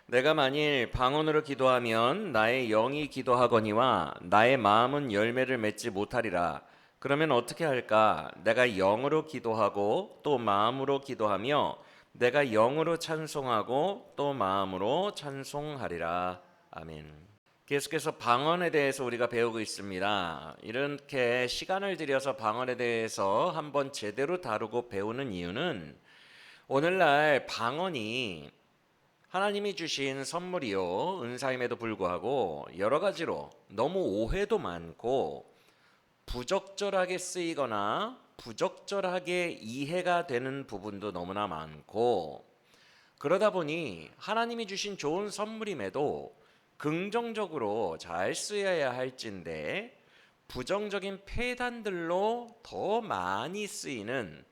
내가 만일 방언으로 기도하면 나의 영이 기도하거니와 나의 마음은 열매를 맺지 못하리라. 그러면 어떻게 할까? 내가 영으로 기도하고 또 마음으로 기도하며 내가 영으로 찬송하고 또 마음으로 찬송하리라. 아멘. 계속해서 방언에 대해서 우리가 배우고 있습니다. 이렇게 시간을 들여서 방언에 대해서 한번 제대로 다루고 배우는 이유는 오늘날 방언이 하나님이 주신 선물이요, 은사임에도 불구하고 여러 가지로 너무 오해도 많고 부적절하게 쓰이거나 부적절하게 이해가 되는 부분도 너무나 많고, 그러다 보니 하나님이 주신 좋은 선물임에도 긍정적으로 잘 쓰여야 할진데 부정적인 폐단들로 더 많이 쓰이는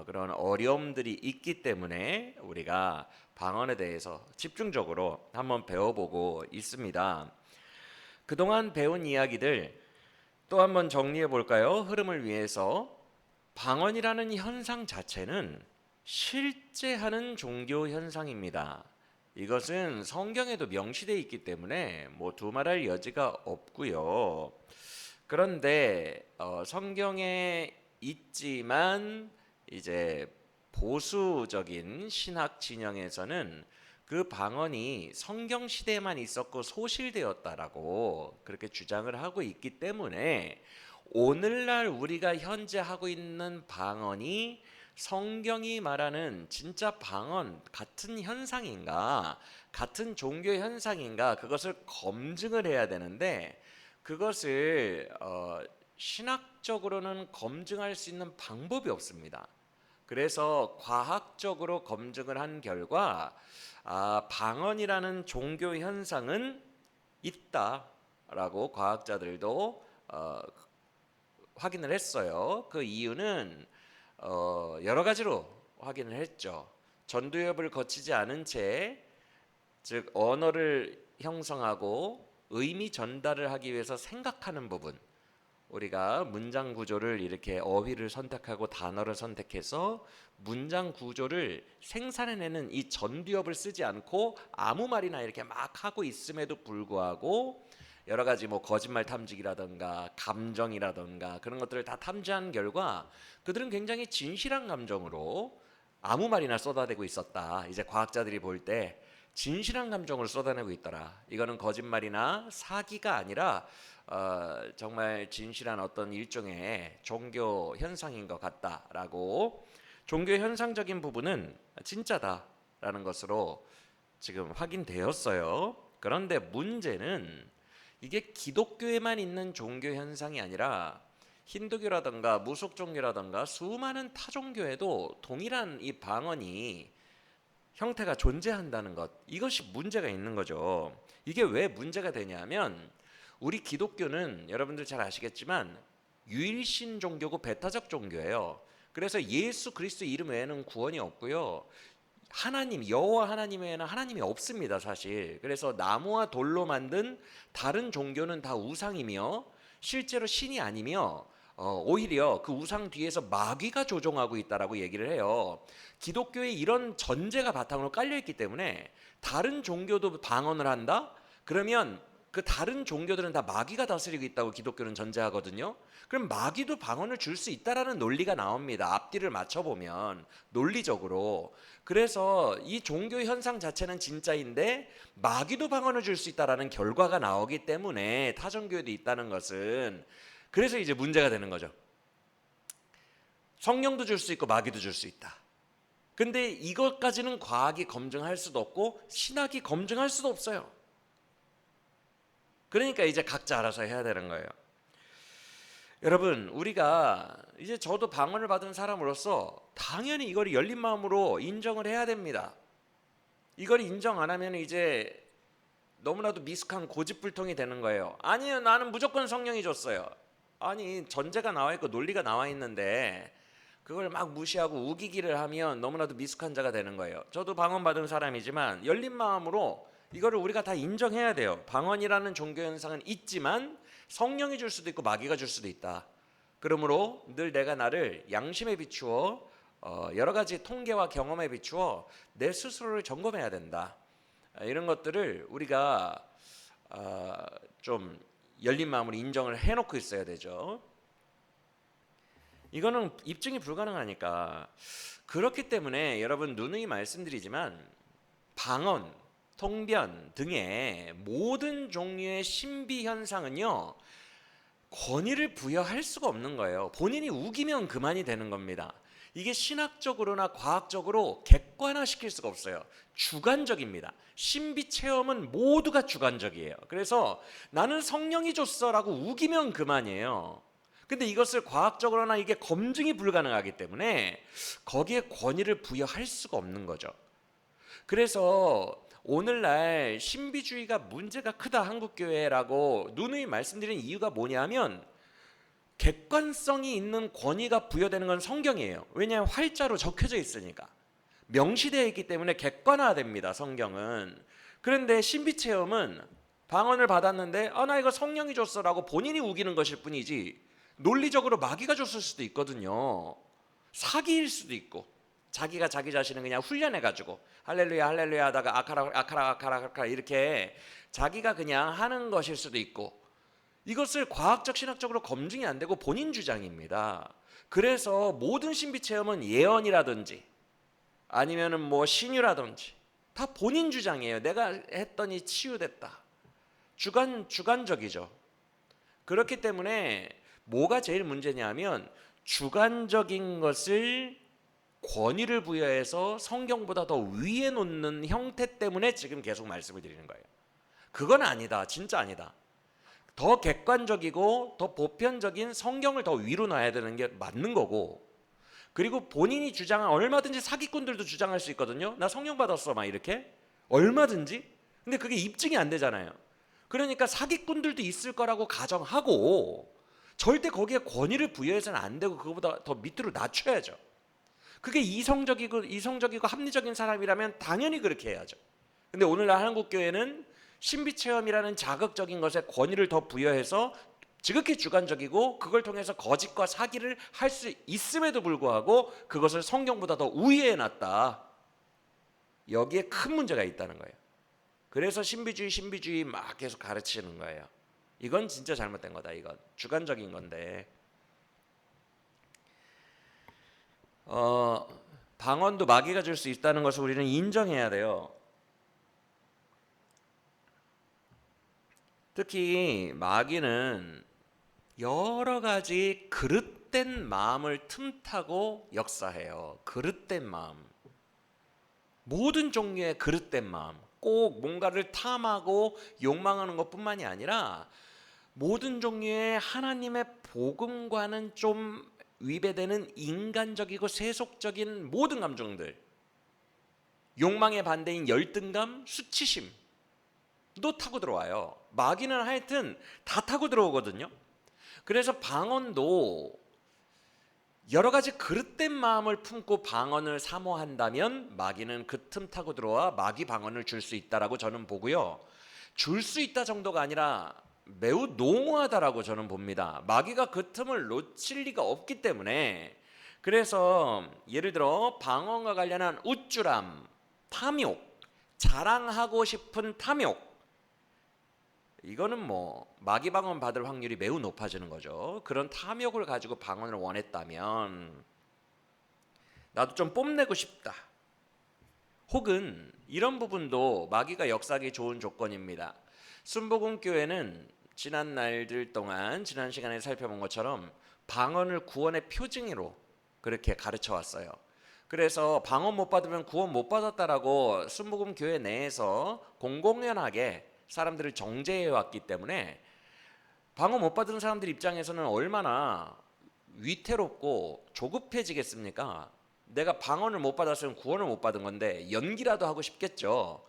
그런 어려움들이 있기 때문에 우리가 방언에 대해서 집중적으로 한번 배워보고 있습니다. 그동안 배운 이야기들 또 한번 정리해 볼까요? 흐름을 위해서. 방언이라는 현상 자체는 실제 하는 종교 현상입니다. 이것은 성경에도 명시되어 있기 때문에 뭐 두말할 여지가 없고요. 그런데 성경에 있지만 이제 보수적인 신학 진영에서는 그 방언이 성경 시대에만 있었고 소실되었다라고 그렇게 주장을 하고 있기 때문에 오늘날 우리가 현재 하고 있는 방언이 성경이 말하는 진짜 방언 같은 현상인가, 같은 종교 현상인가, 그것을 검증을 해야 되는데 그것을 신학적으로는 검증할 수 있는 방법이 없습니다. 그래서 과학적으로 검증을 한 결과 방언이라는 종교 현상은 있다라고 과학자들도 확인을 했어요. 그 이유는 여러 가지로 확인을 했죠. 전두엽을 거치지 않은 채, 즉 언어를 형성하고 의미 전달을 하기 위해서 생각하는 부분, 우리가 문장 구조를 이렇게 어휘를 선택하고 단어를 선택해서 문장 구조를 생산해내는 이 전두엽을 쓰지 않고 아무 말이나 이렇게 막 하고 있음에도 불구하고 여러 가지 뭐 거짓말 탐지기라던가 감정이라던가 그런 것들을 다 탐지한 결과 그들은 굉장히 진실한 감정으로 아무 말이나 쏟아내고 있었다. 이제 과학자들이 볼 때 진실한 감정을 쏟아내고 있더라. 이거는 거짓말이나 사기가 아니라 정말 진실한 어떤 일종의 종교 현상인 것 같다라고, 종교 현상적인 부분은 진짜다라는 것으로 지금 확인되었어요. 그런데 문제는 이게 기독교에만 있는 종교 현상이 아니라 힌두교라든가 무속 종교라든가 수많은 타 종교에도 동일한 이 방언이 형태가 존재한다는 것, 이것이 문제가 있는 거죠. 이게 왜 문제가 되냐면 우리 기독교는 여러분들 잘 아시겠지만 유일신 종교고 배타적 종교예요. 그래서 예수 그리스도 이름 외에는 구원이 없고요. 하나님, 여호와 하나님 외에는 하나님이 없습니다, 사실. 그래서 나무와 돌로 만든 다른 종교는 다 우상이며 실제로 신이 아니며 오히려 그 우상 뒤에서 마귀가 조종하고 있다라고 얘기를 해요. 기독교에 이런 전제가 바탕으로 깔려 있기 때문에 다른 종교도 방언을 한다? 그러면 그 다른 종교들은 다 마귀가 다스리고 있다고 기독교는 전제하거든요. 그럼 마귀도 방언을 줄 수 있다라는 논리가 나옵니다. 앞뒤를 맞춰보면 논리적으로. 그래서 이 종교 현상 자체는 진짜인데 마귀도 방언을 줄 수 있다라는 결과가 나오기 때문에 타종교에도 있다는 것은, 그래서 이제 문제가 되는 거죠. 성령도 줄 수 있고 마귀도 줄 수 있다. 근데 이것까지는 과학이 검증할 수도 없고 신학이 검증할 수도 없어요. 그러니까 이제 각자 알아서 해야 되는 거예요. 여러분, 우리가 이제 저도 방언을 받은 사람으로서 당연히 이걸 열린 마음으로 인정을 해야 됩니다. 이걸 인정 안 하면 이제 너무나도 미숙한 고집불통이 되는 거예요. 아니요, 나는 무조건 성령이 줬어요. 아니, 전제가 나와 있고 논리가 나와 있는데 그걸 막 무시하고 우기기를 하면 너무나도 미숙한 자가 되는 거예요. 저도 방언 받은 사람이지만 열린 마음으로 이거를 우리가 다 인정해야 돼요. 방언이라는 종교 현상은 있지만 성령이 줄 수도 있고 마귀가 줄 수도 있다. 그러므로 늘 내가 나를 양심에 비추어 여러 가지 통계와 경험에 비추어 내 스스로를 점검해야 된다. 이런 것들을 우리가 좀 열린 마음으로 인정을 해놓고 있어야 되죠. 이거는 입증이 불가능하니까. 그렇기 때문에 여러분 누누이 말씀드리지만 방언, 통변 등의 모든 종류의 신비 현상은요, 권위를 부여할 수가 없는 거예요. 본인이 우기면 그만이 되는 겁니다. 이게 신학적으로나 과학적으로 객관화시킬 수가 없어요. 주관적입니다. 신비 체험은 모두가 주관적이에요. 그래서 나는 성령이 줬어라고 우기면 그만이에요. 근데 이것을 과학적으로나 이게 검증이 불가능하기 때문에 거기에 권위를 부여할 수가 없는 거죠. 그래서 오늘날 신비주의가 문제가 크다 한국교회라고 누누이 말씀드리는 이유가 뭐냐면 객관성이 있는 권위가 부여되는 건 성경이에요. 왜냐하면 활자로 적혀져 있으니까. 명시되어 있기 때문에 객관화됩니다. 성경은. 그런데 신비체험은 방언을 받았는데 나 이거 성령이 줬어라고 본인이 우기는 것일 뿐이지 논리적으로 마귀가 줬을 수도 있거든요. 사기일 수도 있고 자기가 자기 자신을 그냥 훈련해가지고 할렐루야 할렐루야 하다가 아카라 이렇게 자기가 그냥 하는 것일 수도 있고, 이것을 과학적 신학적으로 검증이 안 되고 본인 주장입니다. 그래서 모든 신비 체험은 예언이라든지 아니면은 뭐 신유라든지 다 본인 주장이에요. 내가 했더니 치유됐다. 주관적이죠. 그렇기 때문에 뭐가 제일 문제냐면 주관적인 것을 권위를 부여해서 성경보다 더 위에 놓는 형태 때문에 지금 계속 말씀을 드리는 거예요. 그건 아니다. 진짜 아니다. 더 객관적이고 더 보편적인 성경을 더 위로 놔야 되는 게 맞는 거고, 그리고 본인이 주장한 얼마든지 사기꾼들도 주장할 수 있거든요. 나 성령 받았어 막 이렇게 얼마든지. 근데 그게 입증이 안 되잖아요. 그러니까 사기꾼들도 있을 거라고 가정하고 절대 거기에 권위를 부여해서는 안 되고 그거보다 더 밑으로 낮춰야죠. 그게 이성적이고 합리적인 사람이라면 당연히 그렇게 해야죠. 근데 오늘날 한국교회는 신비체험이라는 자극적인 것에 권위를 더 부여해서 지극히 주관적이고 그걸 통해서 거짓과 사기를 할 수 있음에도 불구하고 그것을 성경보다 더 우위에 놨다. 여기에 큰 문제가 있다는 거예요. 그래서 신비주의 막 계속 가르치는 거예요. 이건 진짜 잘못된 거다. 이건 주관적인 건데 방언도 마귀가 줄 수 있다는 것을 우리는 인정해야 돼요. 특히 마귀는 여러 가지 그릇된 마음을 틈타고 역사해요. 그릇된 마음. 모든 종류의 그릇된 마음. 꼭 뭔가를 탐하고 욕망하는 것뿐만이 아니라 모든 종류의 하나님의 복음과는 좀 위배되는 인간적이고 세속적인 모든 감정들, 욕망의 반대인 열등감, 수치심도 타고 들어와요. 마귀는 하여튼 다 타고 들어오거든요. 그래서 방언도 여러 가지 그릇된 마음을 품고 방언을 사모한다면 마귀는 그 틈 타고 들어와 마귀 방언을 줄 수 있다라고 저는 보고요. 줄 수 있다 정도가 아니라 매우 농후하다라고 저는 봅니다. 마귀가 그 틈을 놓칠 리가 없기 때문에. 그래서 예를 들어 방언과 관련한 우쭐함, 탐욕, 자랑하고 싶은 탐욕, 이거는 뭐 마귀 방언 받을 확률이 매우 높아지는 거죠. 그런 탐욕을 가지고 방언을 원했다면 나도 좀 뽐내고 싶다. 혹은 이런 부분도 마귀가 역사하기 좋은 조건입니다. 순복음교회는 지난 날들 동안 지난 시간에 살펴본 것처럼 방언을 구원의 표징으로 그렇게 가르쳐 왔어요. 그래서 방언 못 받으면 구원 못 받았다라고 순복음교회 내에서 공공연하게 사람들을 정죄해 왔기 때문에 방언 못 받은 사람들 입장에서는 얼마나 위태롭고 조급해지겠습니까? 내가 방언을 못 받았으면 구원을 못 받은 건데 연기라도 하고 싶겠죠.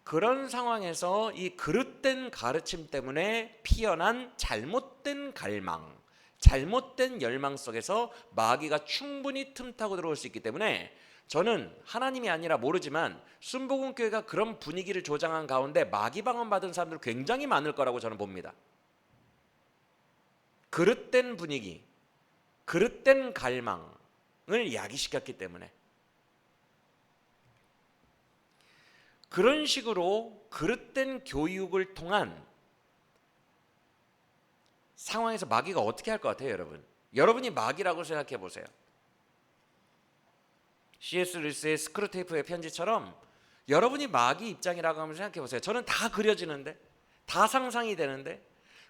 그런 상황에서 이 그릇된 가르침 때문에 피어난 잘못된 갈망, 잘못된 열망 속에서 마귀가 충분히 틈타고 들어올 수 있기 때문에 저는 하나님이 아니라 모르지만 순복음교회가 그런 분위기를 조장한 가운데 마귀 방언 받은 사람들 굉장히 많을 거라고 저는 봅니다. 그릇된 분위기, 그릇된 갈망을 야기시켰기 때문에. 그런 식으로 그릇된 교육을 통한 상황에서 마귀가 어떻게 할 것 같아요, 여러분? 여러분이 마귀라고 생각해 보세요. C.S. 루이스의 스크루테이프의 편지처럼 여러분이 마귀 입장이라고 하면 생각해 보세요. 저는 다 그려지는데, 다 상상이 되는데,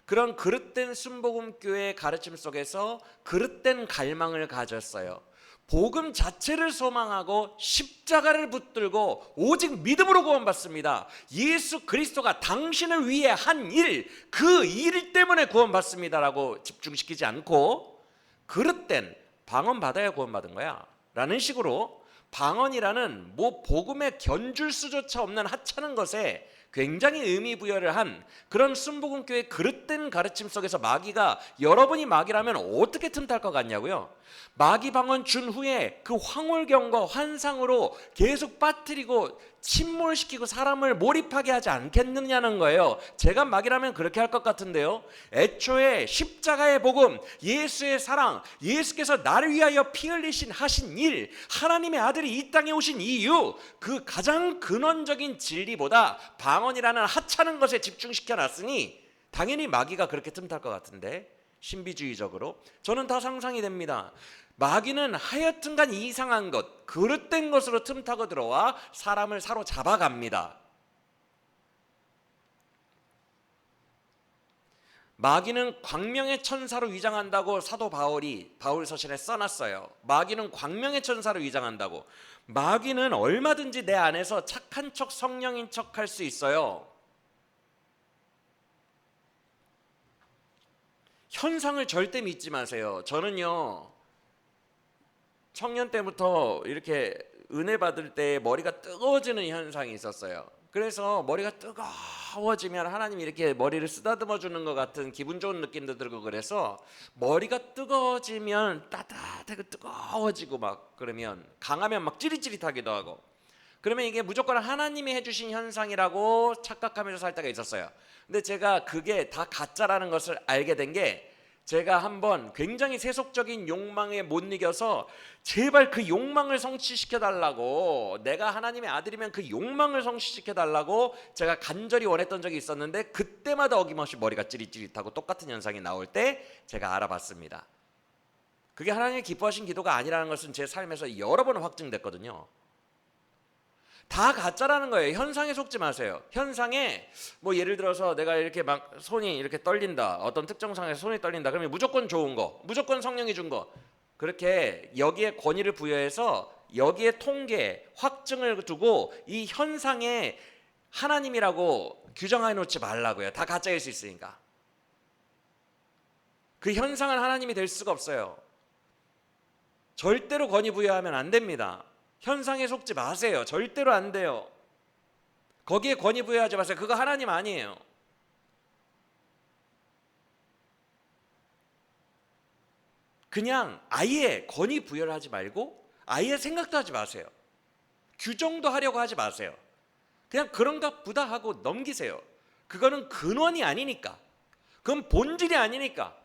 그런 그릇된 순복음교회의 가르침 속에서 그릇된 갈망을 가졌어요. 복음 자체를 소망하고 십자가를 붙들고 오직 믿음으로 구원받습니다. 예수 그리스도가 당신을 위해 한 일, 그 일 때문에 구원받습니다라고 집중시키지 않고 그릇된 방언 받아야 구원받은 거야 라는 식으로 방언이라는 뭐 복음에 견줄 수조차 없는 하찮은 것에 굉장히 의미 부여를 한 그런 순복음교회 그릇된 가르침 속에서 마귀가, 여러분이 마귀라면 어떻게 틈탈 것 같냐고요. 마귀 방언 준 후에 그 황홀경과 환상으로 계속 빠뜨리고 침몰시키고 사람을 몰입하게 하지 않겠느냐는 거예요. 제가 마귀라면 그렇게 할 것 같은데요. 애초에 십자가의 복음, 예수의 사랑, 예수께서 나를 위하여 피 흘리신 하신 일, 하나님의 아들이 이 땅에 오신 이유, 그 가장 근원적인 진리보다 방언이라는 하찮은 것에 집중시켜 놨으니 당연히 마귀가 그렇게 틈탈 것 같은데, 신비주의적으로 저는 다 상상이 됩니다. 마귀는 하여튼간 이상한 것, 그릇된 것으로 틈타고 들어와 사람을 사로잡아갑니다. 마귀는 광명의 천사로 위장한다고 사도 바울이 바울서신에 써놨어요. 마귀는 광명의 천사로 위장한다고. 마귀는 얼마든지 내 안에서 착한 척 성령인 척 할 수 있어요. 현상을 절대 믿지 마세요. 저는요, 청년 때부터 이렇게 은혜 받을 때 머리가 뜨거워지는 현상이 있었어요. 그래서 머리가 뜨거워지면 하나님이 이렇게 머리를 쓰다듬어 주는 것 같은 기분 좋은 느낌도 들고, 그래서 머리가 뜨거워지면 따뜻하고 뜨거워지고 막 그러면 강하면 막 찌릿찌릿하기도 하고, 그러면 이게 무조건 하나님이 해주신 현상이라고 착각하면서 살 때가 있었어요. 근데 제가 그게 다 가짜라는 것을 알게 된 게, 제가 한번 굉장히 세속적인 욕망에 못 이겨서 제발 그 욕망을 성취시켜 달라고, 내가 하나님의 아들이면 그 욕망을 성취시켜 달라고 제가 간절히 원했던 적이 있었는데, 그때마다 어김없이 머리가 찌릿찌릿하고 똑같은 현상이 나올 때 제가 알아봤습니다. 그게 하나님이 기뻐하신 기도가 아니라는 것은 제 삶에서 여러 번 확증됐거든요. 다 가짜라는 거예요. 현상에 속지 마세요. 현상에 뭐 예를 들어서 내가 이렇게 막 손이 이렇게 떨린다, 어떤 특정 상황에서 손이 떨린다, 그러면 무조건 좋은 거, 무조건 성령이 준 거, 그렇게 여기에 권위를 부여해서 여기에 통계, 확증을 두고 이 현상에 하나님이라고 규정해 놓지 말라고요. 다 가짜일 수 있으니까. 그 현상은 하나님이 될 수가 없어요. 절대로 권위 부여하면 안 됩니다. 현상에 속지 마세요. 절대로 안 돼요. 거기에 권위 부여하지 마세요. 그거 하나님 아니에요. 그냥 아예 권위 부여를 하지 말고 아예 생각도 하지 마세요. 규정도 하려고 하지 마세요. 그냥 그런가 보다 하고 넘기세요. 그거는 근원이 아니니까. 그건 본질이 아니니까.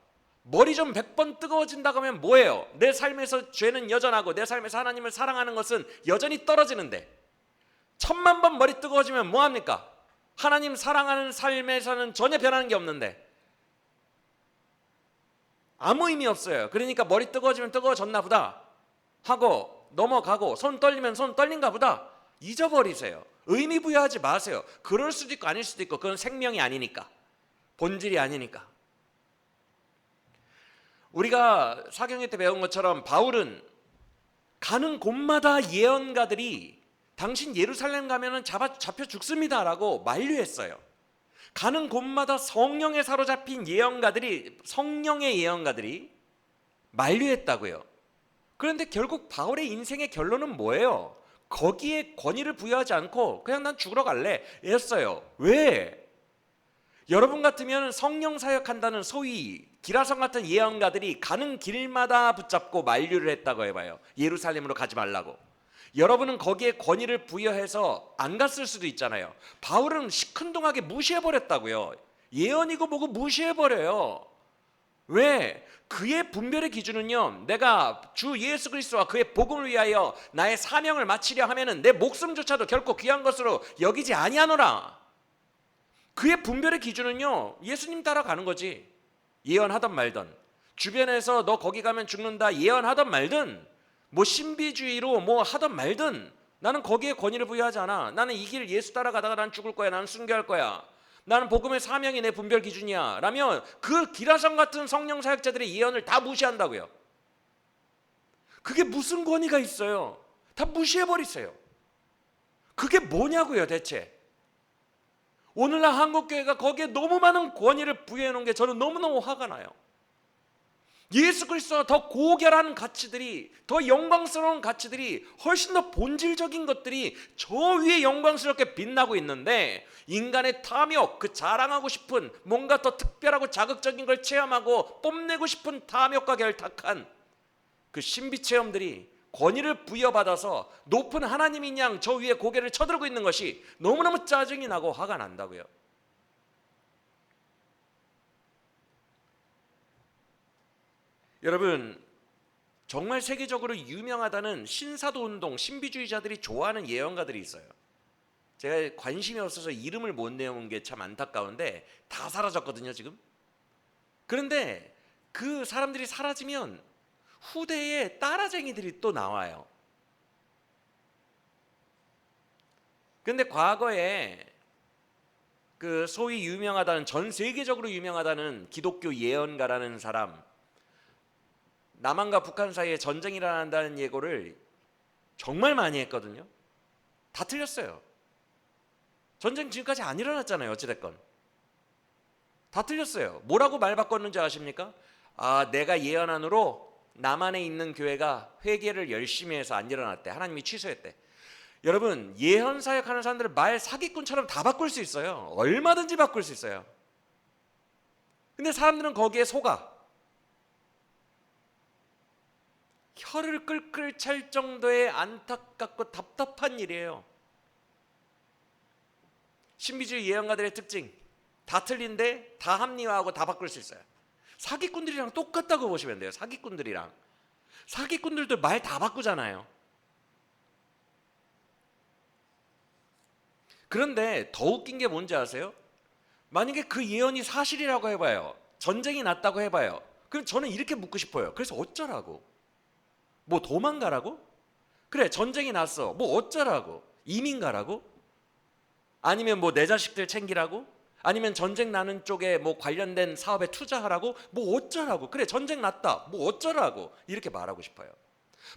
머리 좀 100번 뜨거워진다고 하면 뭐예요? 내 삶에서 죄는 여전하고 내 삶에서 하나님을 사랑하는 것은 여전히 떨어지는데, 1000만 번 머리 뜨거워지면 뭐합니까? 하나님 사랑하는 삶에서는 전혀 변하는 게 없는데 아무 의미 없어요. 그러니까 머리 뜨거워지면 뜨거워졌나 보다 하고 넘어가고, 손 떨리면 손 떨린가 보다 잊어버리세요. 의미 부여하지 마세요. 그럴 수도 있고 아닐 수도 있고, 그건 생명이 아니니까, 본질이 아니니까. 우리가 사경회 때 배운 것처럼 바울은 가는 곳마다 예언가들이 당신 예루살렘 가면은 잡혀 죽습니다라고 만류했어요. 가는 곳마다 성령에 사로잡힌 예언가들이, 성령의 예언가들이 만류했다고요. 그런데 결국 바울의 인생의 결론은 뭐예요? 거기에 권위를 부여하지 않고 그냥 난 죽으러 갈래 였어요. 왜? 여러분 같으면 성령 사역한다는 소위 기라성 같은 예언가들이 가는 길마다 붙잡고 만류를 했다고 해봐요. 예루살렘으로 가지 말라고. 여러분은 거기에 권위를 부여해서 안 갔을 수도 있잖아요. 바울은 시큰둥하게 무시해버렸다고요. 예언이고 뭐고 무시해버려요. 왜? 그의 분별의 기준은요, 내가 주 예수 그리스도와 그의 복음을 위하여 나의 사명을 마치려 하면은 내 목숨조차도 결코 귀한 것으로 여기지 아니하노라. 그의 분별의 기준은요, 예수님 따라가는 거지. 예언하던 말던, 주변에서 너 거기 가면 죽는다 예언하던 말든, 뭐 신비주의로 뭐 하던 말든, 나는 거기에 권위를 부여하지 않아. 나는 이 길 예수 따라가다가 난 죽을 거야. 나는 순교할 거야. 나는 복음의 사명이 내 분별 기준이야 라면 그 기라성 같은 성령 사역자들의 예언을 다 무시한다고요. 그게 무슨 권위가 있어요? 다 무시해버리세요. 그게 뭐냐고요 대체. 오늘날 한국교회가 거기에 너무 많은 권위를 부여해 놓은 게 저는 너무너무 화가 나요. 예수 그리스도와 더 고결한 가치들이, 더 영광스러운 가치들이, 훨씬 더 본질적인 것들이 저 위에 영광스럽게 빛나고 있는데, 인간의 탐욕, 그 자랑하고 싶은 뭔가 더 특별하고 자극적인 걸 체험하고 뽐내고 싶은 탐욕과 결탁한 그 신비 체험들이 권위를 부여받아서 높은 하나님인 양 저 위에 고개를 쳐들고 있는 것이 너무너무 짜증이 나고 화가 난다고요. 여러분, 정말 세계적으로 유명하다는 신사도 운동, 신비주의자들이 좋아하는 예언가들이 있어요. 제가 관심이 없어서 이름을 못 내온 게 참 안타까운데 다 사라졌거든요 지금. 그런데 그 사람들이 사라지면 후대에 따라쟁이들이 또 나와요. 그런데 과거에 그 소위 유명하다는, 전 세계적으로 유명하다는 기독교 예언가라는 사람, 남한과 북한 사이에 전쟁이 일어난다는 예고를 정말 많이 했거든요. 다 틀렸어요. 전쟁 지금까지 안 일어났잖아요. 어찌됐건 다 틀렸어요. 뭐라고 말 바꿨는지 아십니까? 내가 예언안으로 남한에 있는 교회가 회개를 열심히 해서 안 일어났대. 하나님이 취소했대. 여러분, 예언 사역하는 사람들을 말 사기꾼처럼 다 바꿀 수 있어요. 얼마든지 바꿀 수 있어요. 근데 사람들은 거기에 속아. 혀를 끌끌 찰 정도의 안타깝고 답답한 일이에요. 신비주의 예언가들의 특징, 다 틀린데 다 합리화하고 다 바꿀 수 있어요. 사기꾼들이랑 똑같다고 보시면 돼요. 사기꾼들도 말 다 바꾸잖아요. 그런데 더 웃긴 게 뭔지 아세요? 만약에 그 예언이 사실이라고 해봐요. 전쟁이 났다고 해봐요. 그럼 저는 이렇게 묻고 싶어요. 그래서 어쩌라고? 뭐 도망가라고? 그래, 전쟁이 났어. 뭐 어쩌라고? 이민 가라고? 아니면 뭐 내 자식들 챙기라고? 아니면 전쟁 나는 쪽에 뭐 관련된 사업에 투자하라고? 뭐 어쩌라고? 그래, 전쟁 났다. 뭐 어쩌라고? 이렇게 말하고 싶어요.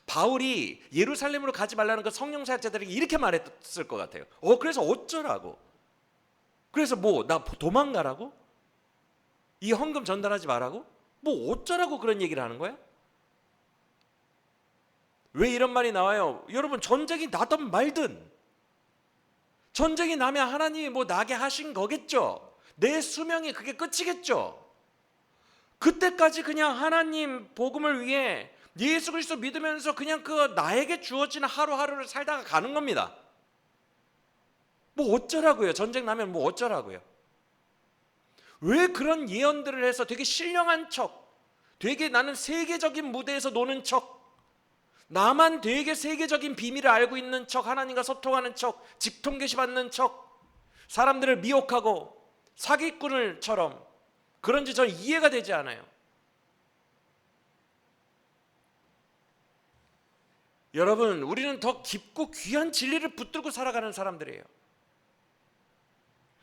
바울이 예루살렘으로 가지 말라는 그 성령 사역자들에게 이렇게 말했을 것 같아요. 그래서 어쩌라고? 그래서 뭐 나 도망가라고? 이 헌금 전달하지 말라고? 뭐 어쩌라고 그런 얘기를 하는 거야? 왜 이런 말이 나와요? 여러분, 전쟁이 나든 말든 전쟁이 나면 하나님이 뭐 나게 하신 거겠죠. 내 수명이 그게 끝이겠죠. 그때까지 그냥 하나님 복음을 위해 예수 그리스도 믿으면서 그냥 그 나에게 주어진 하루하루를 살다가 가는 겁니다. 뭐 어쩌라고요? 전쟁 나면 뭐 어쩌라고요? 왜 그런 예언들을 해서 되게 신령한 척, 되게 나는 세계적인 무대에서 노는 척, 나만 되게 세계적인 비밀을 알고 있는 척, 하나님과 소통하는 척, 직통 계시 받는 척, 사람들을 미혹하고 사기꾼을처럼 그런지 전 이해가 되지 않아요. 여러분, 우리는 더 깊고 귀한 진리를 붙들고 살아가는 사람들이에요.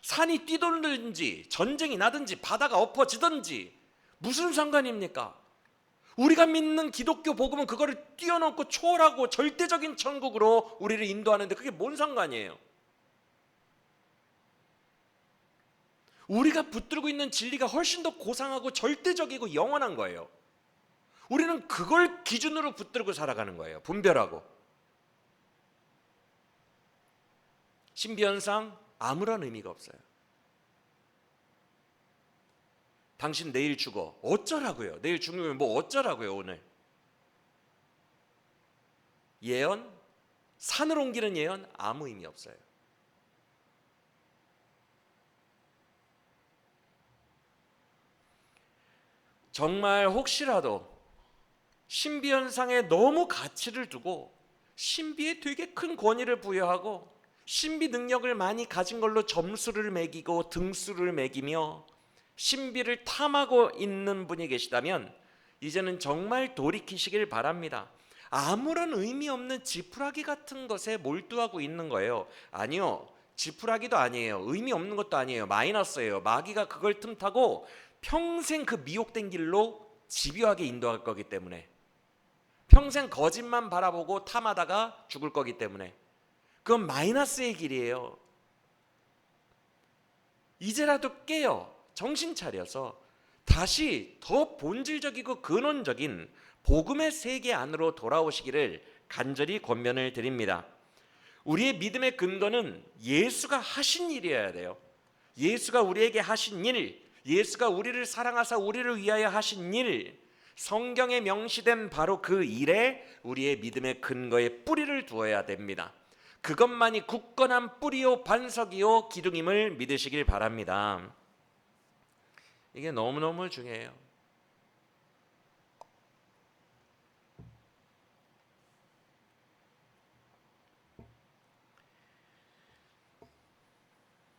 산이 뛰돌든지 전쟁이 나든지 바다가 엎어지든지 무슨 상관입니까? 우리가 믿는 기독교 복음은 그거를 뛰어넘고 초월하고 절대적인 천국으로 우리를 인도하는데 그게 뭔 상관이에요? 우리가 붙들고 있는 진리가 훨씬 더 고상하고 절대적이고 영원한 거예요. 우리는 그걸 기준으로 붙들고 살아가는 거예요. 분별하고. 신비현상 아무런 의미가 없어요. 당신 내일 죽어. 어쩌라고요? 내일 죽으면 뭐 어쩌라고요 오늘? 예언? 산을 옮기는 예언? 아무 의미 없어요. 정말 혹시라도 신비 현상에 너무 가치를 두고 신비에 되게 큰 권위를 부여하고 신비 능력을 많이 가진 걸로 점수를 매기고 등수를 매기며 신비를 탐하고 있는 분이 계시다면 이제는 정말 돌이키시길 바랍니다. 아무런 의미 없는 지푸라기 같은 것에 몰두하고 있는 거예요. 아니요, 지푸라기도 아니에요. 의미 없는 것도 아니에요. 마이너스예요. 마귀가 그걸 틈타고 평생 그 미혹된 길로 집요하게 인도할 거기 때문에, 평생 거짓만 바라보고 탐하다가 죽을 거기 때문에 그건 마이너스의 길이에요. 이제라도 깨어 정신 차려서 다시 더 본질적이고 근원적인 복음의 세계 안으로 돌아오시기를 간절히 권면을 드립니다. 우리의 믿음의 근거는 예수가 하신 일이어야 돼요. 예수가 우리에게 하신 일, 예수가 우리를 사랑하사 우리를 위하여 하신 일, 성경에 명시된 바로 그 일에 우리의 믿음의 근거에 뿌리를 두어야 됩니다. 그것만이 굳건한 뿌리요 반석이요 기둥임을 믿으시길 바랍니다. 이게 너무너무 중요해요.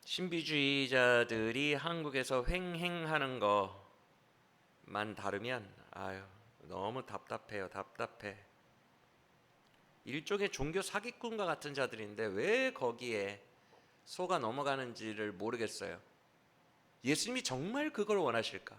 신비주의자들이 한국에서 횡행하는 것만 다르면 너무 답답해요. 답답해. 일종의 종교 사기꾼과 같은 자들인데 왜 거기에 속아 넘어가는지를 모르겠어요. 예수님이 정말 그걸 원하실까?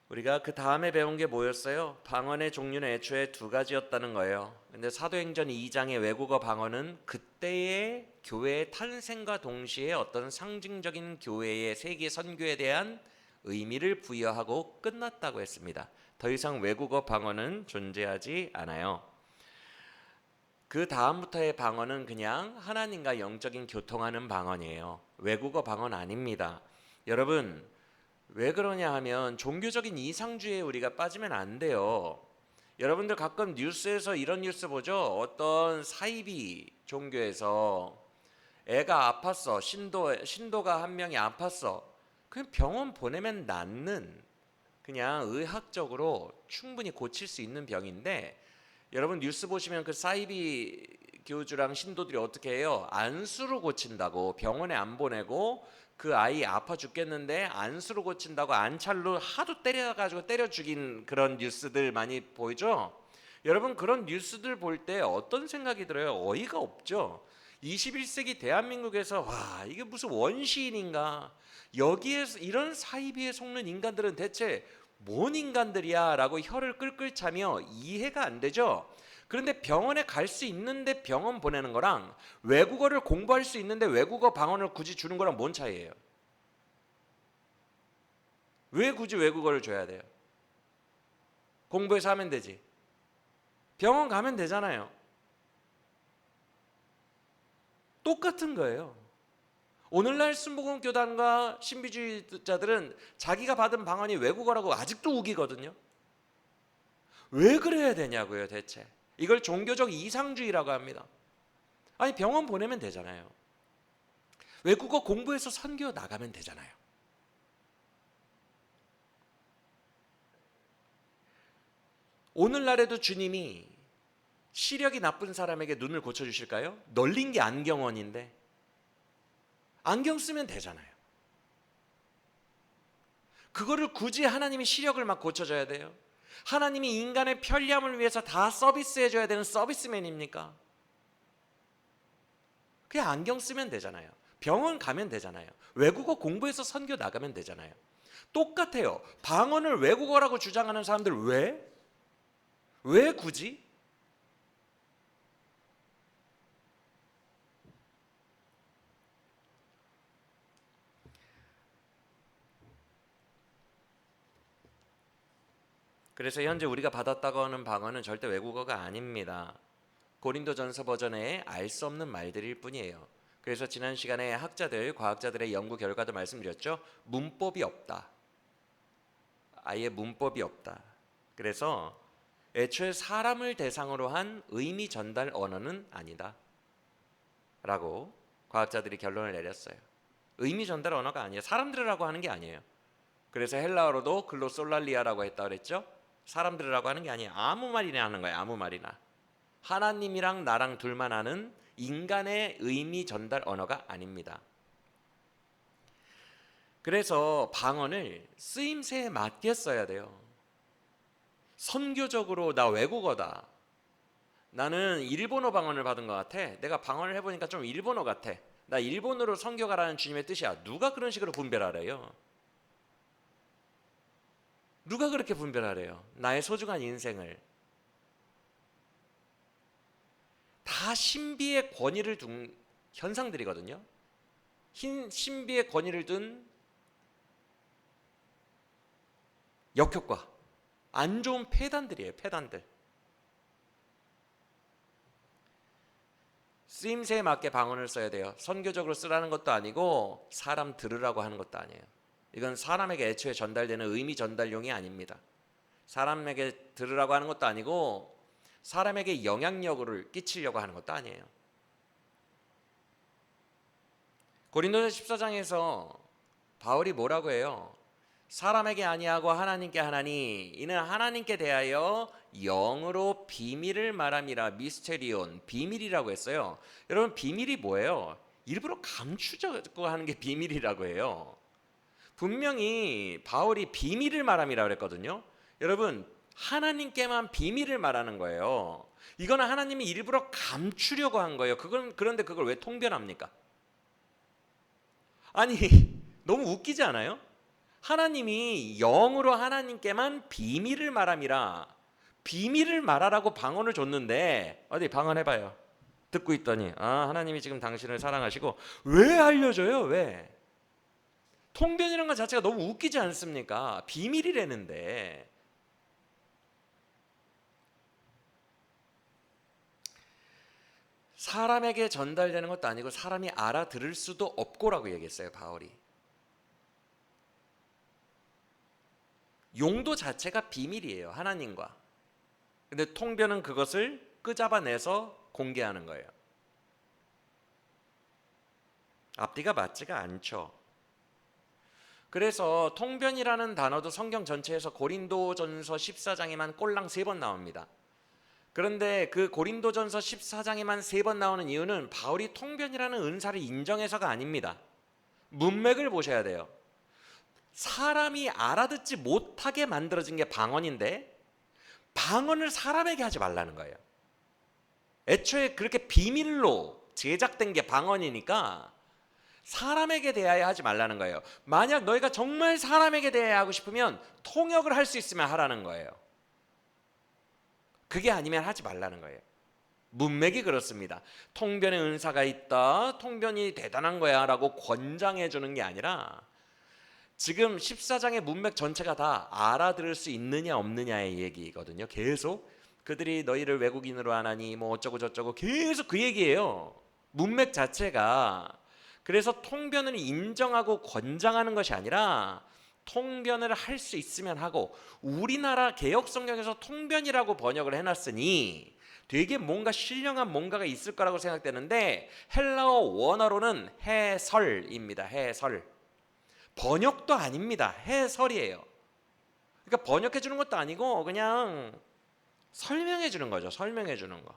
우리가 그 다음에 배운 게 뭐였어요? 방언의 종류는 애초에 두 가지였다는 거예요. 근데 사도행전 2장의 외국어 방언은 그때의 교회의 탄생과 동시에 어떤 상징적인 교회의 세계 선교에 대한 의미를 부여하고 끝났다고 했습니다. 더 이상 외국어 방언은 존재하지 않아요. 그 다음부터의 방언은 그냥 하나님과 영적인 교통하는 방언이에요. 외국어 방언 아닙니다. 여러분, 왜 그러냐 하면 종교적인 이상주의에 우리가 빠지면 안 돼요. 여러분들 가끔 뉴스에서 이런 뉴스 보죠? 어떤 사이비 종교에서 애가 아팠어. 신도가 한 명이 아팠어. 그냥 병원 보내면 낫는, 그냥 의학적으로 충분히 고칠 수 있는 병인데, 여러분 뉴스 보시면 그 사이비 교주랑 신도들이 어떻게 해요? 안수로 고친다고 병원에 안 보내고 그 아이 아파 죽겠는데 안수로 고친다고 안찰로 하도 때려가지고 때려 죽인 그런 뉴스들 많이 보이죠? 여러분 그런 뉴스들 볼 때 어떤 생각이 들어요? 어이가 없죠? 21세기 대한민국에서 와 이게 무슨 원시인인가? 여기에서 이런 사이비에 속는 인간들은 대체 뭔 인간들이야 라고 혀를 끌끌 차며 이해가 안 되죠. 그런데 병원에 갈 수 있는데 병원 보내는 거랑 외국어를 공부할 수 있는데 외국어 방언을 굳이 주는 거랑 뭔 차이예요? 왜 굳이 외국어를 줘야 돼요? 공부해서 하면 되지. 병원 가면 되잖아요. 똑같은 거예요. 오늘날 순복음교단과 신비주의자들은 자기가 받은 방언이 외국어라고 아직도 우기거든요. 왜 그래야 되냐고요 대체. 이걸 종교적 이상주의라고 합니다. 아니 병원 보내면 되잖아요. 외국어 공부해서 선교 나가면 되잖아요. 오늘날에도 주님이 시력이 나쁜 사람에게 눈을 고쳐주실까요? 널린 게 안경원인데 안경 쓰면 되잖아요. 그거를 굳이 하나님이 시력을 막 고쳐줘야 돼요? 하나님이 인간의 편리함을 위해서 다 서비스해줘야 되는 서비스맨입니까? 그냥 안경 쓰면 되잖아요. 병원 가면 되잖아요. 외국어 공부해서 선교 나가면 되잖아요. 똑같아요. 방언을 외국어라고 주장하는 사람들 왜? 왜 굳이? 그래서 현재 우리가 받았다고 하는 방언은 절대 외국어가 아닙니다. 고린도전서 버전의 알 수 없는 말들일 뿐이에요. 그래서 지난 시간에 학자들, 과학자들의 연구 결과도 말씀드렸죠. 문법이 없다. 아예 문법이 없다. 그래서 애초에 사람을 대상으로 한 의미 전달 언어는 아니다. 라고 과학자들이 결론을 내렸어요. 의미 전달 언어가 아니에요. 사람들이라고 하는 게 아니에요. 그래서 헬라어로도 글로솔랄리아라고 했다 그랬죠. 사람들이라고 하는 게 아니에요. 아무 말이나 하는 거예요. 아무 말이나. 하나님이랑 나랑 둘만 아는 인간의 의미 전달 언어가 아닙니다. 그래서 방언을 쓰임새에 맞게 써야 돼요. 선교적으로 나 외국어다. 나는 일본어 방언을 받은 것 같아. 내가 방언을 해보니까 좀 일본어 같아. 나 일본어로 선교 가라는 주님의 뜻이야. 누가 그런 식으로 분별하래요? 누가 그렇게 분별하래요? 나의 소중한 인생을. 다 신비의 권위를 둔 현상들이거든요. 신비의 권위를 둔 역효과, 안 좋은 폐단들이에요. 폐단들. 쓰임새에 맞게 방언을 써야 돼요. 선교적으로 쓰라는 것도 아니고 사람 들으라고 하는 것도 아니에요. 이건 사람에게 애초에 전달되는 의미 전달용이 아닙니다. 사람에게 들으라고 하는 것도 아니고 사람에게 영향력을 끼치려고 하는 것도 아니에요. 고린도전 14장에서 바울이 뭐라고 해요? 사람에게 아니하고 하나님께 하나니 이는 하나님께 대하여 영으로 비밀을 말함이라. 미스테리온, 비밀이라고 했어요. 여러분, 비밀이 뭐예요? 일부러 감추려고 하는 게 비밀이라고 해요. 분명히 바울이 비밀을 말함이라고 그랬거든요. 여러분, 하나님께만 비밀을 말하는 거예요. 이거는 하나님이 일부러 감추려고 한 거예요. 그런데 그걸 왜 통변합니까? 아니, 너무 웃기지 않아요? 하나님이 영으로 하나님께만 비밀을 말함이라. 비밀을 말하라고 방언을 줬는데 어디 방언해봐요. 듣고 있더니 하나님이 지금 당신을 사랑하시고. 왜 알려줘요? 왜? 통변이라는 것 자체가 너무 웃기지 않습니까? 비밀이라는데. 사람에게 전달되는 것도 아니고 사람이 알아들을 수도 없고라고 얘기했어요, 바울이. 용도 자체가 비밀이에요, 하나님과. 근데 통변은 그것을 끄잡아내서 공개하는 거예요. 앞뒤가 맞지가 않죠. 그래서 통변이라는 단어도 성경 전체에서 고린도전서 14장에만 꼴랑 3번 나옵니다. 그런데 그 고린도전서 14장에만 3번 나오는 이유는 바울이 통변이라는 은사를 인정해서가 아닙니다. 문맥을 보셔야 돼요. 사람이 알아듣지 못하게 만들어진 게 방언인데 방언을 사람에게 하지 말라는 거예요. 애초에 그렇게 비밀로 제작된 게 방언이니까 사람에게 대하여 하지 말라는 거예요. 만약 너희가 정말 사람에게 대하여 하고 싶으면 통역을 할 수 있으면 하라는 거예요. 그게 아니면 하지 말라는 거예요. 문맥이 그렇습니다. 통변의 은사가 있다, 통변이 대단한 거야 라고 권장해 주는 게 아니라 지금 14장의 문맥 전체가 다 알아들을 수 있느냐 없느냐의 얘기거든요. 계속 그들이 너희를 외국인으로 하나니 뭐 어쩌고 저쩌고 계속 그 얘기예요. 문맥 자체가. 그래서 통변을 인정하고 권장하는 것이 아니라 통변을 할 수 있으면 하고, 우리나라 개역성경에서 통변이라고 번역을 해놨으니 되게 뭔가 신령한 뭔가가 있을 거라고 생각되는데 헬라어 원어로는 해설입니다. 해설. 번역도 아닙니다. 해설이에요. 그러니까 번역해 주는 것도 아니고 그냥 설명해 주는 거죠. 설명해 주는 거.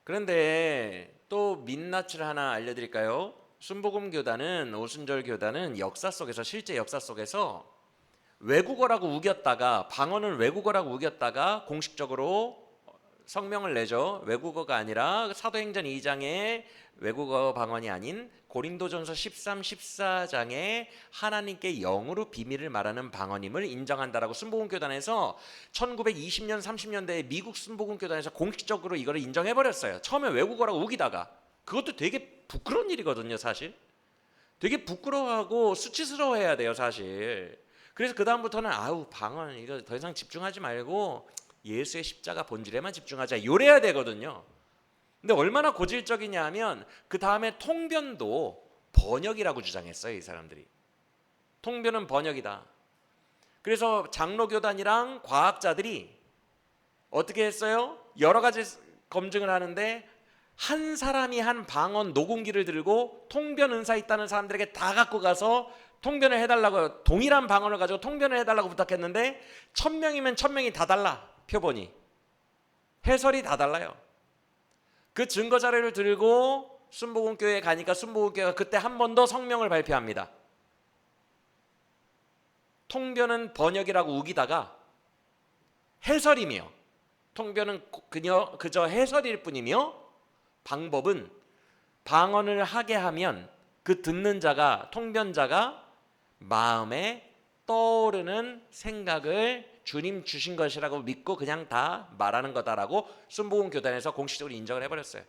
그런데 또 민낯을 하나 알려드릴까요? 순복음 교단은, 오순절 교단은 역사 속에서, 실제 역사 속에서 외국어라고 우겼다가, 방언을 외국어라고 우겼다가 공식적으로 성명을 내죠. 외국어가 아니라 사도행전 2장의 외국어 방언이 아닌 고린도전서 13, 14장의 하나님께 영으로 비밀을 말하는 방언임을 인정한다라고 순복음교단에서 1920년, 30년대에 미국 순복음교단에서 공식적으로 이거를 인정해버렸어요. 처음에 외국어라고 우기다가. 그것도 되게 부끄러운 일이거든요, 사실. 되게 부끄러워하고 수치스러워해야 돼요, 사실. 그래서 그 다음부터는 방언 이거 더 이상 집중하지 말고 예수의 십자가 본질에만 집중하자, 요래야 되거든요. 근데 얼마나 고질적이냐 하면 그 다음에 통변도 번역이라고 주장했어요, 이 사람들이. 통변은 번역이다. 그래서 장로교단이랑 과학자들이 어떻게 했어요? 여러 가지 검증을 하는데 한 사람이 한 방언 녹음기를 들고 통변 은사 있다는 사람들에게 다 갖고 가서 통변을 해달라고, 동일한 방언을 가지고 통변을 해달라고 부탁했는데 1000명이면 1000명이 다 달라. 표본이, 해설이 다 달라요. 그 증거 자료를 들고 순복음교회에 가니까 순복음교회가 그때 한 번 더 성명을 발표합니다. 통변은 번역이라고 우기다가 해설이며, 통변은 그저 해설일 뿐이며, 방법은 방언을 하게 하면 그 듣는 자가, 통변자가 마음에 떠오르는 생각을 주님 주신 것이라고 믿고 그냥 다 말하는 거다라고 순복음 교단에서 공식적으로 인정을 해버렸어요.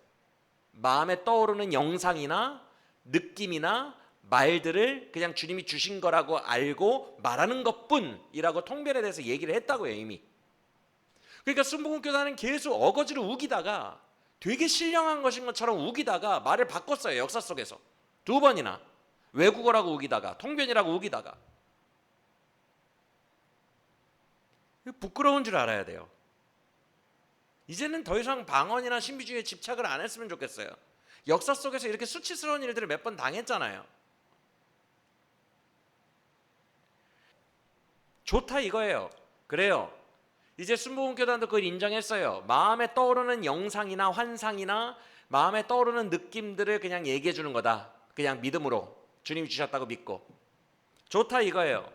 마음에 떠오르는 영상이나 느낌이나 말들을 그냥 주님이 주신 거라고 알고 말하는 것뿐이라고 통변에 대해서 얘기를 했다고요, 이미. 그러니까 순복음 교단은 계속 어거지로 우기다가, 되게 신령한 것인 것처럼 우기다가 말을 바꿨어요. 역사 속에서 2번이나 외국어라고 우기다가 통변이라고 우기다가. 부끄러운 줄 알아야 돼요. 이제는 더 이상 방언이나 신비주의에 집착을 안 했으면 좋겠어요. 역사 속에서 이렇게 수치스러운 일들을 몇 번 당했잖아요. 좋다 이거예요. 그래요. 이제 순복음교단도 그걸 인정했어요. 마음에 떠오르는 영상이나 환상이나 마음에 떠오르는 느낌들을 그냥 얘기해 주는 거다. 그냥 믿음으로 주님이 주셨다고 믿고. 좋다 이거예요.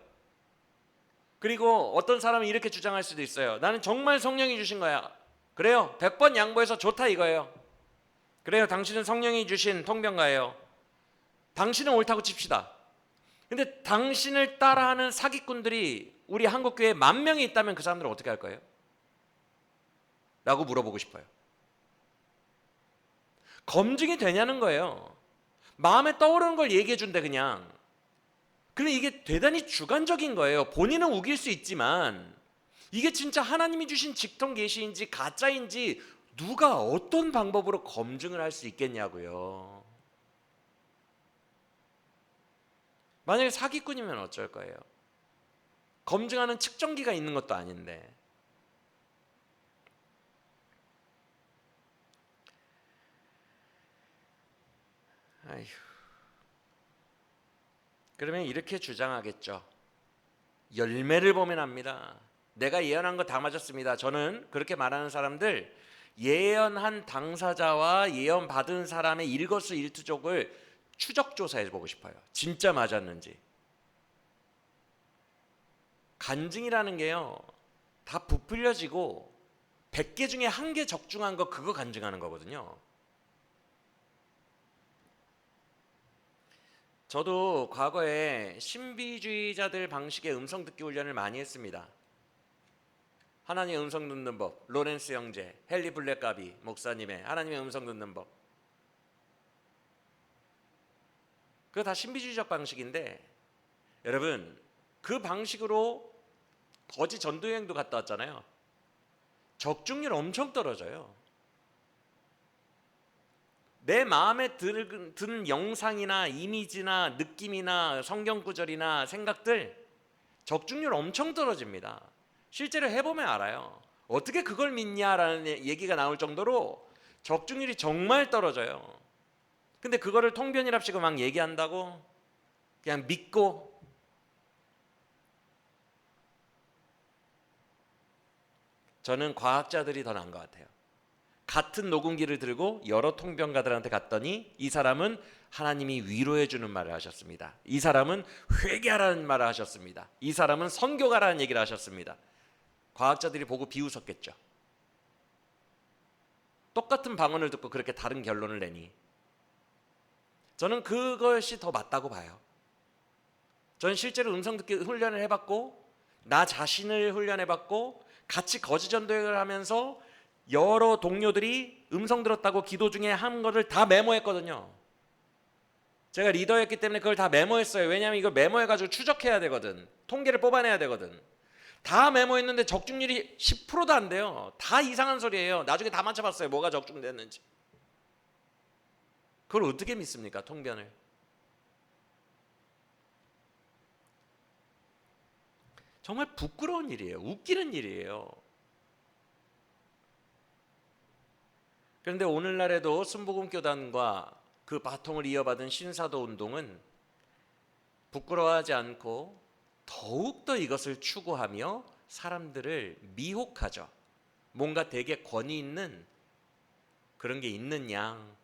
그리고 어떤 사람은 이렇게 주장할 수도 있어요. 나는 정말 성령이 주신 거야. 그래요. 100번 양보해서 좋다 이거예요. 그래요. 당신은 성령이 주신 통변가예요. 당신은 옳다고 칩시다. 근데 당신을 따라하는 사기꾼들이 우리 한국교회에 10,000명이 있다면 그 사람들은 어떻게 할 거예요? 라고 물어보고 싶어요. 검증이 되냐는 거예요. 마음에 떠오르는 걸 얘기해 준대 그냥. 근데 이게 대단히 주관적인 거예요. 본인은 우길 수 있지만 이게 진짜 하나님이 주신 직통 계시인지 가짜인지 누가 어떤 방법으로 검증을 할 수 있겠냐고요. 만약에 사기꾼이면 어쩔 거예요? 검증하는 측정기가 있는 것도 아닌데. 아휴. 그러면 이렇게 주장하겠죠. 열매를 보면 압니다. 내가 예언한 거 다 맞았습니다. 저는 그렇게 말하는 사람들, 예언한 당사자와 예언 받은 사람의 일거수일투족을 추적 조사해 보고 싶어요. 진짜 맞았는지. 간증이라는 게요, 다 부풀려지고 100개 중에 1개 적중한 거, 그거 간증하는 거거든요. 저도 과거에 신비주의자들 방식의 음성 듣기 훈련을 많이 했습니다. 하나님의 음성 듣는 법, 로렌스 형제, 헨리 블랙가비 목사님의 하나님의 음성 듣는 법. 그거 다 신비주의적 방식인데, 여러분 그 방식으로 거지 전도여행도 갔다 왔잖아요. 적중률 엄청 떨어져요. 내 마음에 드는 영상이나 이미지나 느낌이나 성경 구절이나 생각들 적중률 엄청 떨어집니다. 실제로 해보면 알아요. 어떻게 그걸 믿냐라는 얘기가 나올 정도로 적중률이 정말 떨어져요. 근데 그거를 통변이랍시고 막 얘기한다고 그냥 믿고. 저는 과학자들이 더 나은 것 같아요. 같은 녹음기를 들고 여러 통변가들한테 갔더니 이 사람은 하나님이 위로해 주는 말을 하셨습니다. 이 사람은 회개하라는 말을 하셨습니다. 이 사람은 선교가라는 얘기를 하셨습니다. 과학자들이 보고 비웃었겠죠. 똑같은 방언을 듣고 그렇게 다른 결론을 내니. 저는 그것이 더 맞다고 봐요. 저는 실제로 음성 듣기 훈련을 해봤고, 나 자신을 훈련해봤고, 같이 거지 전도여행을 하면서 여러 동료들이 음성 들었다고 기도 중에 한 거를 다 메모했거든요. 제가 리더였기 때문에 그걸 다 메모했어요. 왜냐하면 이걸 메모해가지고 추적해야 되거든. 통계를 뽑아내야 되거든. 다 메모했는데 적중률이 10%도 안 돼요. 다 이상한 소리예요. 나중에 다 맞춰봤어요. 뭐가 적중됐는지. 그걸 어떻게 믿습니까? 통변을. 정말 부끄러운 일이에요. 웃기는 일이에요. 그런데 오늘날에도 순복음교단과 그 바통을 이어받은 신사도 운동은 부끄러워하지 않고 더욱더 이것을 추구하며 사람들을 미혹하죠. 뭔가 되게 권위 있는 그런 게 있는 양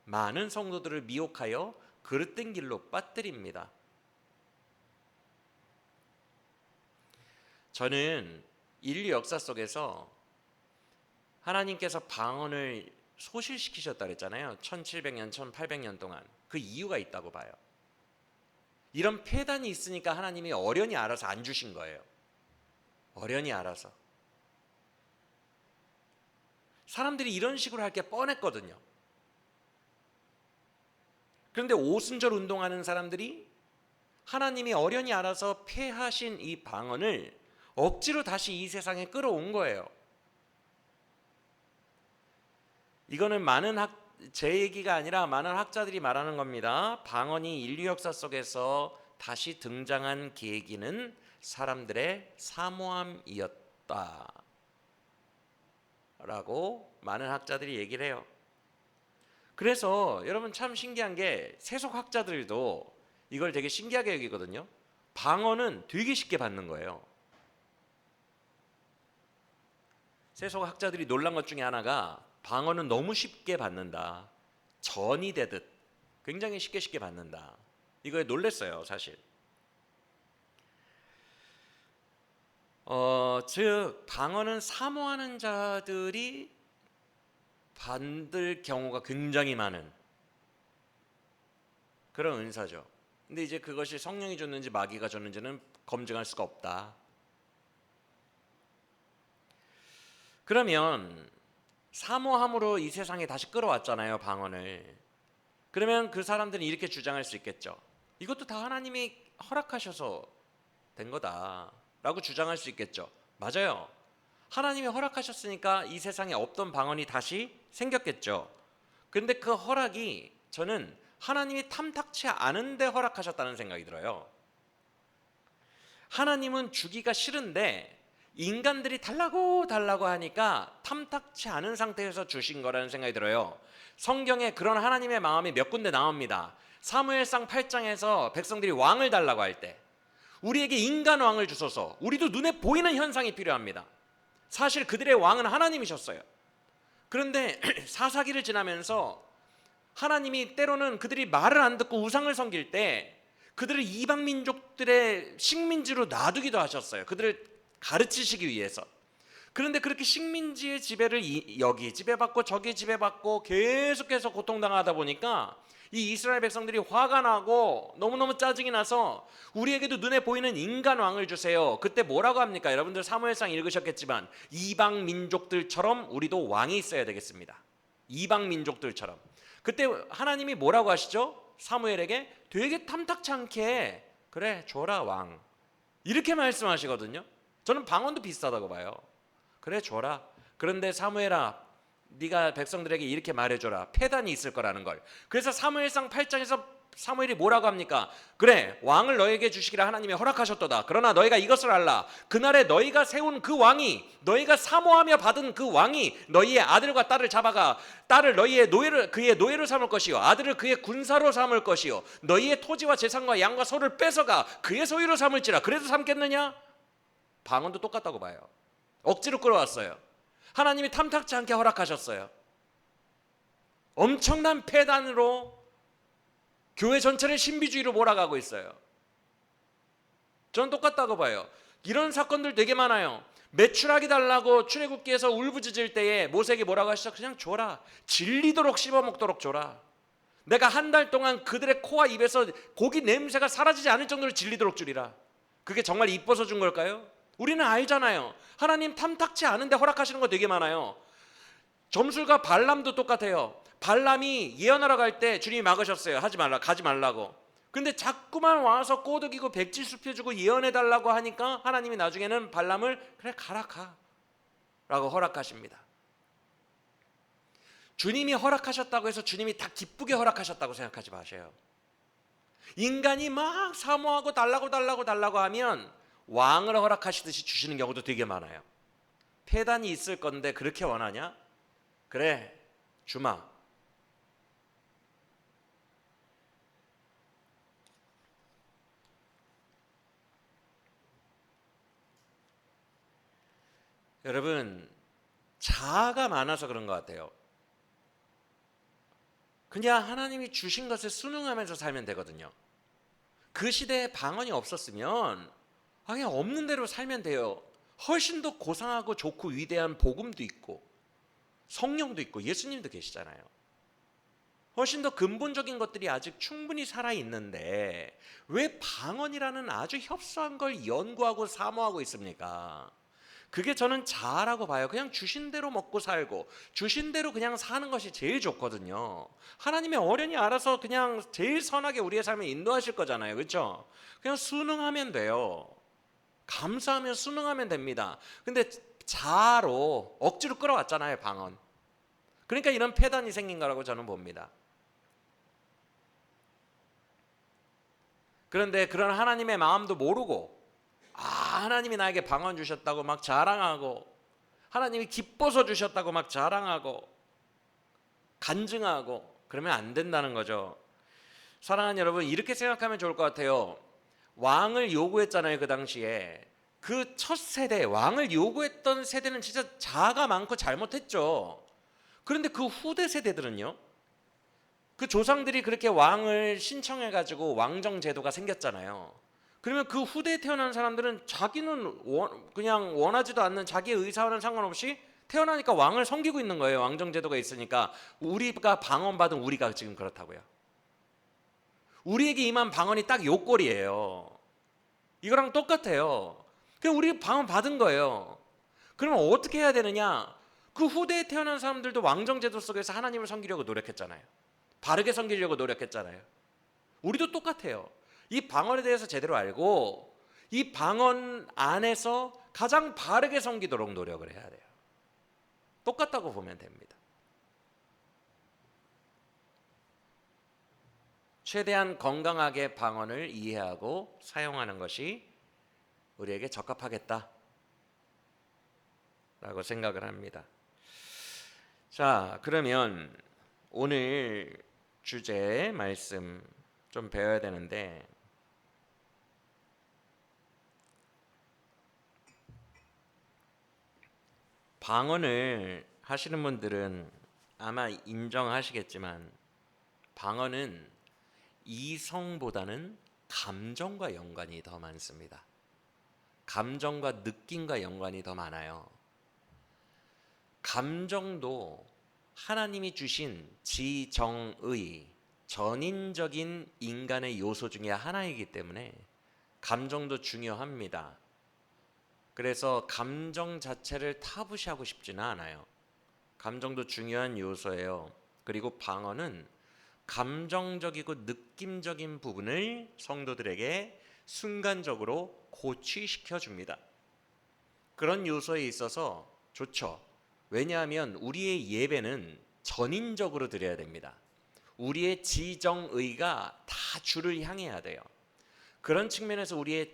많은 성도들을 미혹하여 그릇된 길로 빠뜨립니다. 저는 인류 역사 속에서 하나님께서 방언을 소실시키셨다 그랬잖아요. 1700년, 1800년 동안. 그 이유가 있다고 봐요. 이런 폐단이 있으니까 하나님이 어련히 알아서 안 주신 거예요. 어련히 알아서. 사람들이 이런 식으로 할 게 뻔했거든요. 그런데 오순절 운동하는 사람들이 하나님이 어련히 알아서 폐하신 이 방언을 억지로 다시 이 세상에 끌어온 거예요. 이거는 제 얘기가 아니라 많은 학자들이 말하는 겁니다. 방언이 인류 역사 속에서 다시 등장한 계기는 사람들의 사모함이었다 라고 많은 학자들이 얘기를 해요. 그래서 여러분 참 신기한 게 세속학자들도 이걸 되게 신기하게 여기거든요. 방언은 되게 쉽게 받는 거예요. 세속학자들이 놀란 것 중에 하나가 방언은 너무 쉽게 받는다. 전이 되듯 굉장히 쉽게 받는다. 이거에 놀랐어요, 사실. 즉 방언은 사모하는 자들이 받을 경우가 굉장히 많은 그런 은사죠. 근데 이제 그것이 성령이 줬는지 마귀가 줬는지는 검증할 수가 없다. 그러면 사모함으로 이 세상에 다시 끌어왔잖아요, 방언을. 그러면 그 사람들은 이렇게 주장할 수 있겠죠. 이것도 다 하나님이 허락하셔서 된 거다라고 주장할 수 있겠죠. 맞아요. 하나님이 허락하셨으니까 이 세상에 없던 방언이 다시 생겼겠죠. 그런데 그 허락이 저는 하나님이 탐탁치 않은데 허락하셨다는 생각이 들어요. 하나님은 주기가 싫은데 인간들이 달라고 하니까 탐탁치 않은 상태에서 주신 거라는 생각이 들어요. 성경에 그런 하나님의 마음이 몇 군데 나옵니다. 사무엘상 8장에서 백성들이 왕을 달라고 할 때 우리에게 인간 왕을 주소서. 우리도 눈에 보이는 현상이 필요합니다. 사실 그들의 왕은 하나님이셨어요. 그런데 사사기를 지나면서 하나님이 때로는 그들이 말을 안 듣고 우상을 섬길 때 그들을 이방 민족들의 식민지로 놔두기도 하셨어요. 그들을 가르치시기 위해서. 그런데 그렇게 식민지의 지배를 여기 지배받고 저기 지배받고 계속해서 고통당하다 보니까 이 이스라엘 백성들이 화가 나고 너무너무 짜증이 나서 우리에게도 눈에 보이는 인간 왕을 주세요. 그때 뭐라고 합니까? 여러분들 사무엘상 읽으셨겠지만 이방 민족들처럼 우리도 왕이 있어야 되겠습니다. 이방 민족들처럼. 그때 하나님이 뭐라고 하시죠? 사무엘에게 되게 탐탁치 않게 그래 줘라 왕 이렇게 말씀하시거든요. 저는 방언도 비슷하다고 봐요. 그래 줘라. 그런데 사무엘아 네가 백성들에게 이렇게 말해줘라. 폐단이 있을 거라는 걸. 그래서 사무엘상 8장에서 사무엘이 뭐라고 합니까? 그래 왕을 너에게 주시기라 하나님이 허락하셨도다. 그러나 너희가 이것을 알라. 그날에 너희가 세운 그 왕이 너희가 사모하며 받은 그 왕이 너희의 아들과 딸을 잡아가 딸을 그의 노예로 삼을 것이요 아들을 그의 군사로 삼을 것이요 너희의 토지와 재산과 양과 소를 뺏어가 그의 소유로 삼을지라. 그래도 삼겠느냐? 방언도 똑같다고 봐요. 억지로 끌어왔어요. 하나님이 탐탁지 않게 허락하셨어요. 엄청난 폐단으로 교회 전체를 신비주의로 몰아가고 있어요. 저는 똑같다고 봐요. 이런 사건들 되게 많아요. 매출하기 달라고 출애굽기에서 울부짖을 때에 모세에게 뭐라고 하시죠? 그냥 줘라. 질리도록 씹어먹도록 줘라. 내가 한 달 동안 그들의 코와 입에서 고기 냄새가 사라지지 않을 정도로 질리도록 주리라. 그게 정말 이뻐서 준 걸까요? 우리는 알잖아요. 하나님 탐탁치 않은데 허락하시는 거 되게 많아요. 점술가 발람도 똑같아요. 발람이 예언하러 갈 때 주님이 막으셨어요. 가지 말라고. 근데 자꾸만 와서 꼬드기고 백지 숲혀주고 예언해달라고 하니까 하나님이 나중에는 발람을 그래 가라 가 라고 허락하십니다. 주님이 허락하셨다고 해서 주님이 다 기쁘게 허락하셨다고 생각하지 마세요. 인간이 막 사모하고 달라고 하면 왕을 허락하시듯이 주시는 경우도 되게 많아요. 폐단이 있을 건데 그렇게 원하냐? 그래 주마. 여러분, 자아가 많아서 그런 것 같아요. 그냥 하나님이 주신 것을 순응하면서 살면 되거든요. 그 시대에 방언이 없었으면 그냥 없는 대로 살면 돼요. 훨씬 더 고상하고 좋고 위대한 복음도 있고 성령도 있고 예수님도 계시잖아요. 훨씬 더 근본적인 것들이 아직 충분히 살아있는데 왜 방언이라는 아주 협소한 걸 연구하고 사모하고 있습니까? 그게 저는 자아라고 봐요. 그냥 주신 대로 먹고 살고 주신 대로 그냥 사는 것이 제일 좋거든요. 하나님의 어련히 알아서 그냥 제일 선하게 우리의 삶을 인도하실 거잖아요. 그렇죠? 그냥 순응하면 돼요. 감사하면 순응하면 됩니다. 근데 자아로 억지로 끌어왔잖아요, 방언. 그러니까 이런 폐단이 생긴 거라고 저는 봅니다. 그런데 그런 하나님의 마음도 모르고 하나님이 나에게 방언 주셨다고 막 자랑하고 하나님이 기뻐서 주셨다고 막 자랑하고 간증하고 그러면 안 된다는 거죠. 사랑하는 여러분, 이렇게 생각하면 좋을 것 같아요. 왕을 요구했잖아요. 그 당시에 그 첫 세대 왕을 요구했던 세대는 진짜 자아가 많고 잘못했죠. 그런데 그 후대 세대들은요, 그 조상들이 그렇게 왕을 신청해가지고 왕정 제도가 생겼잖아요. 그러면 그 후대에 태어난 사람들은 자기는 그냥 원하지도 않는 자기의 의사와는 상관없이 태어나니까 왕을 섬기고 있는 거예요. 왕정 제도가 있으니까. 우리가 방언받은 우리가 지금 그렇다고요. 우리에게 임한 방언이 딱 요 꼴이에요. 이거랑 똑같아요. 그냥 우리 방언 받은 거예요. 그러면 어떻게 해야 되느냐? 그 후대에 태어난 사람들도 왕정 제도 속에서 하나님을 섬기려고 노력했잖아요. 바르게 섬기려고 노력했잖아요. 우리도 똑같아요. 이 방언에 대해서 제대로 알고 이 방언 안에서 가장 바르게 섬기도록 노력을 해야 돼요. 똑같다고 보면 됩니다. 최대한 건강하게 방언을 이해하고 사용하는 것이 우리에게 적합하겠다 라고 생각을 합니다. 자, 그러면 오늘 주제 말씀 좀 배워야 되는데, 방언을 하시는 분들은 아마 인정하시겠지만 방언은 이성보다는 감정과 연관이 더 많습니다. 감정과 느낌과 연관이 더 많아요. 감정도 하나님이 주신 지정의 전인적인 인간의 요소 중에 하나이기 때문에 감정도 중요합니다. 그래서 감정 자체를 타부시하고 싶지는 않아요. 감정도 중요한 요소예요. 그리고 방언은 감정적이고 느낌적인 부분을 성도들에게 순간적으로 고취시켜 줍니다. 그런 요소에 있어서 좋죠. 왜냐하면 우리의 예배는 전인적으로 드려야 됩니다. 우리의 지정의가 다 주를 향해야 돼요. 그런 측면에서 우리의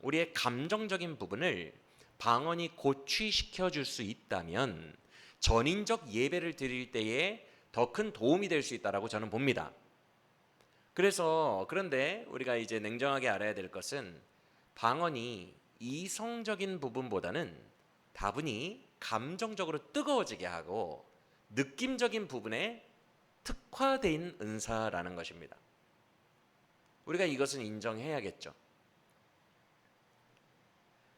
우리의 감정적인 부분을 방언이 고취시켜 줄 수 있다면 전인적 예배를 드릴 때에 더 큰 도움이 될 수 있다라고 저는 봅니다. 그런데 우리가 이제 냉정하게 알아야 될 것은 방언이 이성적인 부분보다는 다분히 감정적으로 뜨거워지게 하고 느낌적인 부분에 특화된 은사라는 것입니다. 우리가 이것은 인정해야겠죠.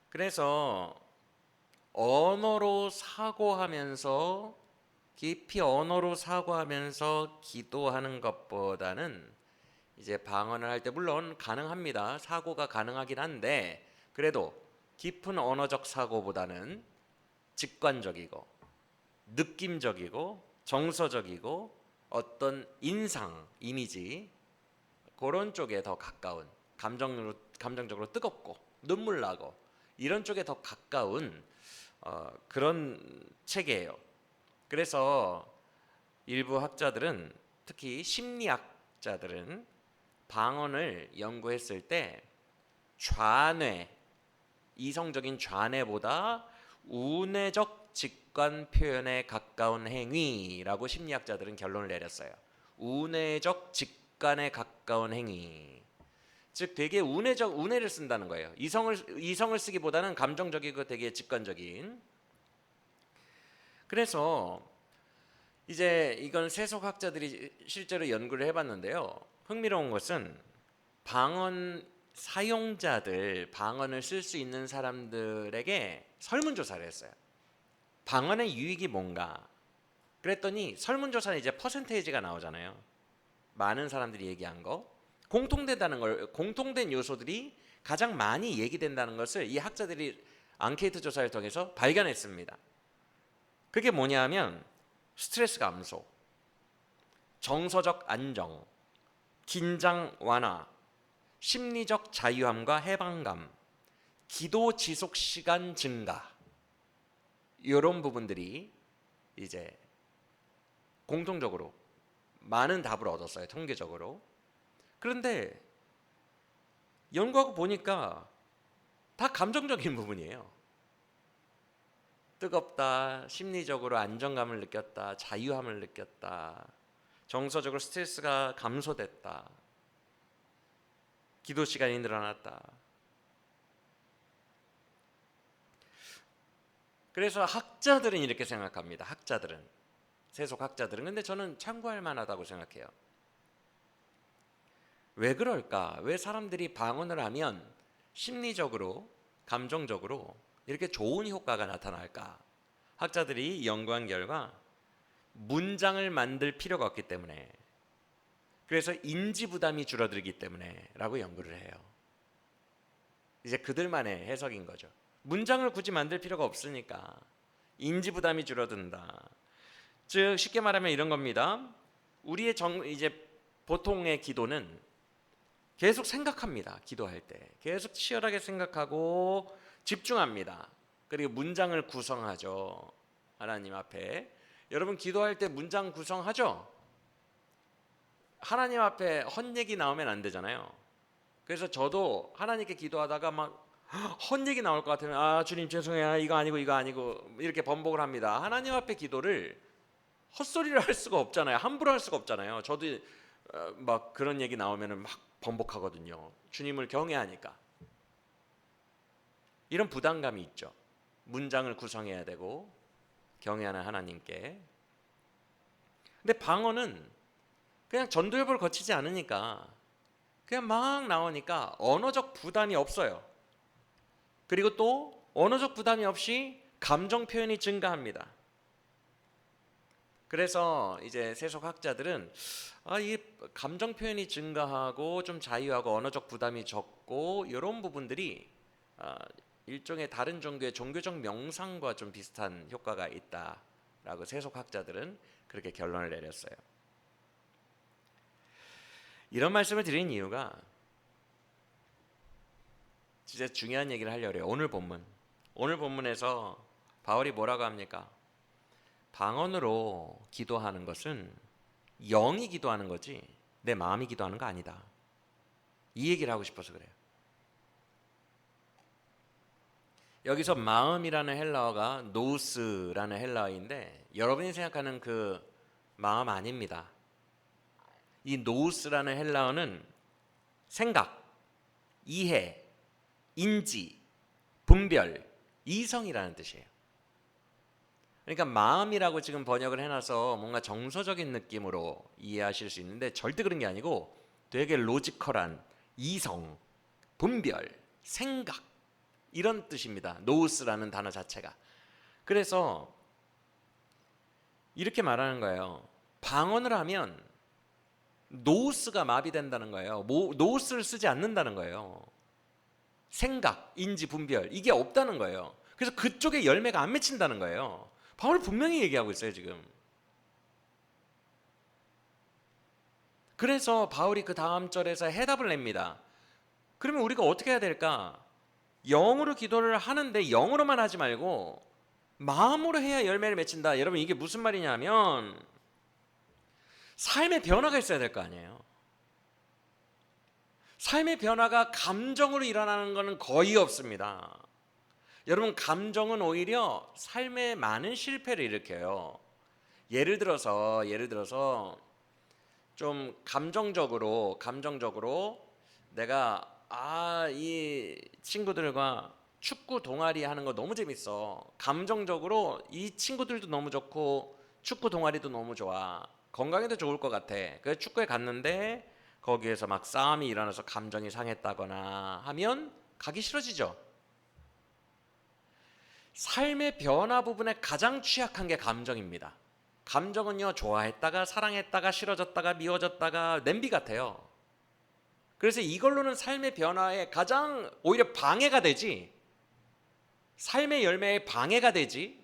그래서 언어로 사고하면서 깊이 언어로 사고하면서 기도하는 것보다는 이제 방언을 할 때 물론 가능합니다. 사고가 가능하긴 한데 그래도 깊은 언어적 사고보다는 직관적이고 느낌적이고 정서적이고 어떤 인상, 이미지 그런 쪽에 더 가까운 감정적으로 뜨겁고 눈물 나고 이런 쪽에 더 가까운 그런 책이에요. 그래서 일부 학자들은 특히 심리학자들은 방언을 연구했을 때 좌뇌, 이성적인 좌뇌보다 운해적 직관 표현에 가까운 행위라고 심리학자들은 결론을 내렸어요. 운해적 직관에 가까운 행위. 즉 되게 운해를 쓴다는 거예요. 이성을 쓰기보다는 감정적이고 되게 직관적인. 그래서 이제 이건 세속학자들이 실제로 연구를 해봤는데요. 흥미로운 것은 방언 사용자들, 방언을 쓸 수 있는 사람들에게 설문조사를 했어요. 방언의 유익이 뭔가? 그랬더니 설문조사는 이제 퍼센테이지가 나오잖아요. 많은 사람들이 얘기한 거. 공통된 요소들이 가장 많이 얘기된다는 것을 이 학자들이 앙케이트 조사를 통해서 발견했습니다. 그게 뭐냐면 스트레스 감소, 정서적 안정, 긴장 완화, 심리적 자유함과 해방감, 기도 지속 시간 증가, 이런 부분들이 이제 공통적으로 많은 답을 얻었어요. 통계적으로. 그런데 연구하고 보니까 다 감정적인 부분이에요. 뜨겁다, 심리적으로 안정감을 느꼈다, 자유함을 느꼈다, 정서적으로 스트레스가 감소됐다, 기도 시간이 늘어났다. 그래서 학자들은 이렇게 생각합니다. 세속학자들은. 근데 저는 참고할 만하다고 생각해요. 왜 그럴까? 왜 사람들이 방언을 하면 심리적으로, 감정적으로 이렇게 좋은 효과가 나타날까? 학자들이 연구한 결과 문장을 만들 필요가 없기 때문에, 그래서 인지 부담이 줄어들기 때문에 라고 연구를 해요. 이제 그들만의 해석인 거죠. 문장을 굳이 만들 필요가 없으니까 인지 부담이 줄어든다. 즉 쉽게 말하면 이런 겁니다. 우리의 이제 보통의 기도는 계속 생각합니다. 기도할 때 계속 치열하게 생각하고 집중합니다. 그리고 문장을 구성하죠. 하나님 앞에. 여러분 기도할 때 문장 구성하죠? 하나님 앞에 헛얘기 나오면 안 되잖아요. 그래서 저도 하나님께 기도하다가 막 헛얘기 나올 것 같으면 아 주님 죄송해요, 이거 아니고 이렇게 번복을 합니다. 하나님 앞에 기도를 헛소리를 할 수가 없잖아요. 함부로 할 수가 없잖아요. 저도 막 그런 얘기 나오면 막 번복하거든요. 주님을 경외하니까. 이런 부담감이 있죠. 문장을 구성해야 되고 경외하는 하나님께. 근데 방언은 그냥 전도협을 거치지 않으니까 그냥 막 나오니까 언어적 부담이 없어요. 그리고 또 언어적 부담이 없이 감정 표현이 증가합니다. 그래서 이제 세속학자들은 이 감정 표현이 증가하고 좀 자유하고 언어적 부담이 적고 이런 부분들이 일종의 다른 종교의 종교적 명상과 좀 비슷한 효과가 있다라고 세속학자들은 그렇게 결론을 내렸어요. 이런 말씀을 드린 이유가 진짜 중요한 얘기를 하려고 해요. 오늘 본문에서 바울이 뭐라고 합니까? 방언으로 기도하는 것은 영이 기도하는 거지 내 마음이 기도하는 거 아니다. 이 얘기를 하고 싶어서 그래요. 여기서 마음이라는 헬라어가 노우스라는 헬라어인데 여러분이 생각하는 그 마음 아닙니다. 이 노우스라는 헬라어는 생각, 이해, 인지, 분별, 이성이라는 뜻이에요. 그러니까 마음이라고 지금 번역을 해놔서 뭔가 정서적인 느낌으로 이해하실 수 있는데 절대 그런 게 아니고 되게 로지컬한 이성, 분별, 생각 이런 뜻입니다. 노우스라는 단어 자체가. 그래서 이렇게 말하는 거예요. 방언을 하면 노우스가 마비된다는 거예요. 노우스를 쓰지 않는다는 거예요. 생각, 인지, 분별 이게 없다는 거예요. 그래서 그쪽에 열매가 안 맺힌다는 거예요. 바울이 분명히 얘기하고 있어요 지금. 그래서 바울이 그 다음 절에서 해답을 냅니다. 그러면 우리가 어떻게 해야 될까? 영으로 기도를 하는데 영으로만 하지 말고 마음으로 해야 열매를 맺힌다. 여러분 이게 무슨 말이냐면 삶의 변화가 있어야 될 거 아니에요. 삶의 변화가 감정으로 일어나는 것은 거의 없습니다. 여러분, 감정은 오히려 삶에 많은 실패를 일으켜요. 예를 들어서 좀 감정적으로 내가 이 친구들과 축구 동아리 하는 거 너무 재밌어. 감정적으로 이 친구들도 너무 좋고 축구 동아리도 너무 좋아. 건강에도 좋을 것 같아. 그래서 축구에 갔는데 거기에서 막 싸움이 일어나서 감정이 상했다거나 하면 가기 싫어지죠. 삶의 변화 부분에 가장 취약한 게 감정입니다. 감정은요, 좋아했다가 사랑했다가 싫어졌다가 미워졌다가 냄비 같아요. 그래서 이걸로는 삶의 변화에 가장 오히려 방해가 되지, 삶의 열매에 방해가 되지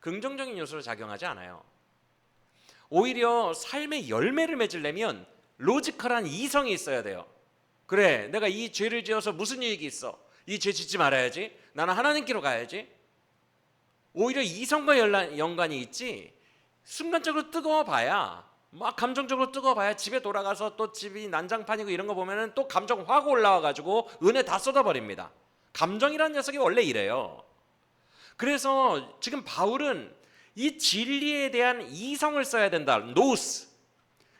긍정적인 요소로 작용하지 않아요. 오히려 삶의 열매를 맺으려면 로지컬한 이성이 있어야 돼요. 그래, 내가 이 죄를 지어서 무슨 이익이 있어? 이 죄 짓지 말아야지. 나는 하나님께로 가야지. 오히려 이성과 연관이 있지, 순간적으로 뜨거워봐야, 막 감정적으로 뜨거워봐야 집에 돌아가서 또 집이 난장판이고 이런 거 보면은 또 감정 확 올라와가지고 은혜 다 쏟아버립니다. 감정이라는 녀석이 원래 이래요. 그래서 지금 바울은 이 진리에 대한 이성을 써야 된다. 노스.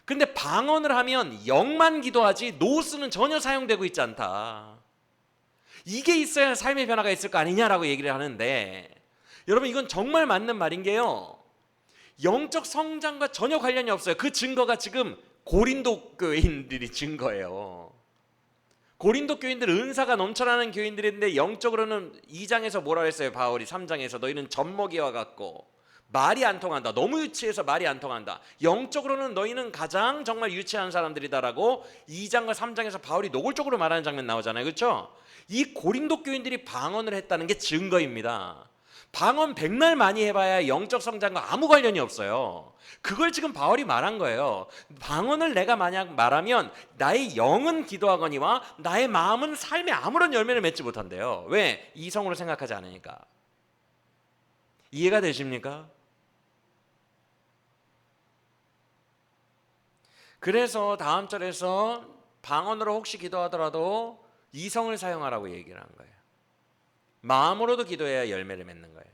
근데 방언을 하면 영만 기도하지 노스는 전혀 사용되고 있지 않다. 이게 있어야 삶의 변화가 있을 거 아니냐라고 얘기를 하는데, 여러분, 이건 정말 맞는 말인 게요, 영적 성장과 전혀 관련이 없어요. 그 증거가 지금 고린도 교인들이 증거예요. 고린도 교인들 은사가 넘쳐나는 교인들인데 영적으로는 2장에서 뭐라 했어요? 바울이 3장에서 너희는 젖먹이와 같고 말이 안 통한다. 너무 유치해서 말이 안 통한다. 영적으로는 너희는 가장 정말 유치한 사람들이다라고 2장과 3장에서 바울이 노골적으로 말하는 장면 나오잖아요. 그렇죠? 이 고린도 교인들이 방언을 했다는 게 증거입니다. 방언 백날 많이 해봐야 영적 성장과 아무 관련이 없어요. 그걸 지금 바울이 말한 거예요. 방언을 내가 만약 말하면 나의 영은 기도하거니와 나의 마음은 삶에 아무런 열매를 맺지 못한대요. 왜? 이성으로 생각하지 않으니까. 이해가 되십니까? 그래서 다음 절에서 방언으로 혹시 기도하더라도 이성을 사용하라고 얘기를 한 거예요. 마음으로도 기도해야 열매를 맺는 거예요.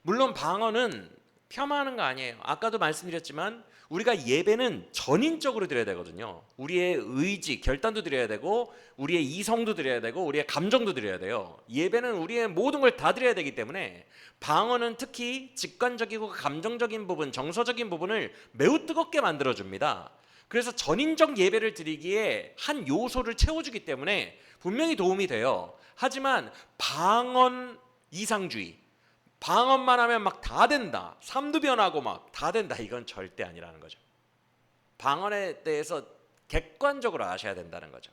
물론 방언은 폄하하는 거 아니에요. 아까도 말씀드렸지만 우리가 예배는 전인적으로 드려야 되거든요. 우리의 의지, 결단도 드려야 되고 우리의 이성도 드려야 되고 우리의 감정도 드려야 돼요. 예배는 우리의 모든 걸 다 드려야 되기 때문에 방언은 특히 직관적이고 감정적인 부분, 정서적인 부분을 매우 뜨겁게 만들어줍니다. 그래서 전인적 예배를 드리기에 한 요소를 채워주기 때문에 분명히 도움이 돼요. 하지만 방언 이상주의, 방언만 하면 막 다 된다, 삶도 변하고 막 다 된다, 이건 절대 아니라는 거죠. 방언에 대해서 객관적으로 아셔야 된다는 거죠.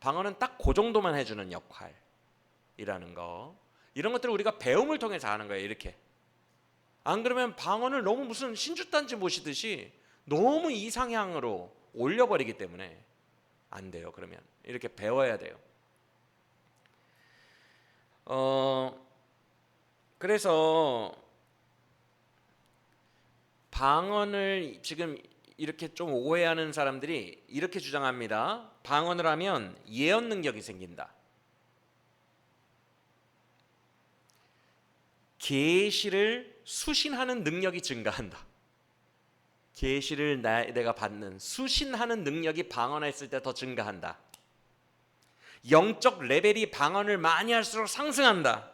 방언은 딱 그 정도만 해주는 역할이라는 거, 이런 것들을 우리가 배움을 통해서 하는 거예요. 이렇게 안 그러면 방언을 너무 무슨 신주단지 모시듯이 너무 이상향으로 올려버리기 때문에 안 돼요. 그러면 이렇게 배워야 돼요. 그래서 방언을 지금 이렇게 좀 오해하는 사람들이 이렇게 주장합니다. 방언을 하면 예언 능력이 생긴다. 계시를 수신하는 능력이 증가한다. 계시를 내가 받는 수신하는 능력이 방언했을 때 더 증가한다. 영적 레벨이 방언을 많이 할수록 상승한다.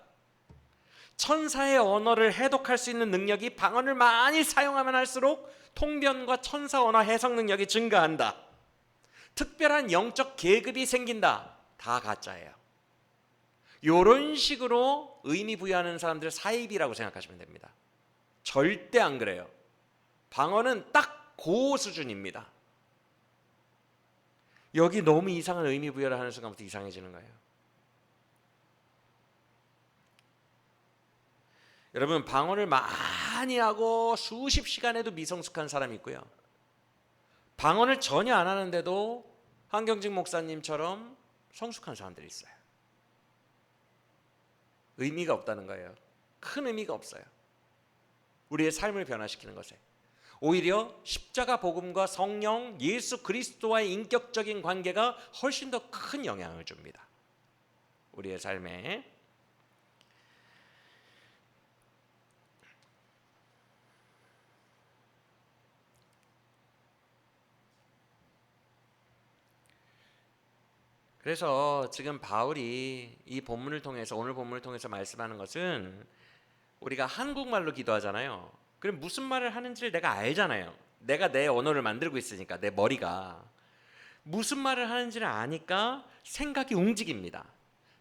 천사의 언어를 해독할 수 있는 능력이 방언을 많이 사용하면 할수록 통변과 천사 언어 해석 능력이 증가한다. 특별한 영적 계급이 생긴다. 다 가짜예요. 이런 식으로 의미 부여하는 사람들 사입이라고 생각하시면 됩니다. 절대 안 그래요. 방언은 딱 그 수준입니다. 여기 너무 이상한 의미 부여를 하는 순간부터 이상해지는 거예요. 여러분, 방언을 많이 하고 수십 시간 해도 미성숙한 사람이 있고요, 방언을 전혀 안 하는데도 한경직 목사님처럼 성숙한 사람들이 있어요. 의미가 없다는 거예요. 큰 의미가 없어요. 우리의 삶을 변화시키는 것에 오히려 십자가 복음과 성령 예수 그리스도와의 인격적인 관계가 훨씬 더 큰 영향을 줍니다. 우리의 삶에. 그래서 지금 바울이 이 본문을 통해서 오늘 본문을 통해서 말씀하는 것은 우리가 한국말로 기도하잖아요. 그럼 무슨 말을 하는지를 내가 알잖아요. 내가 내 언어를 만들고 있으니까 내 머리가 무슨 말을 하는지를 아니까 생각이 움직입니다.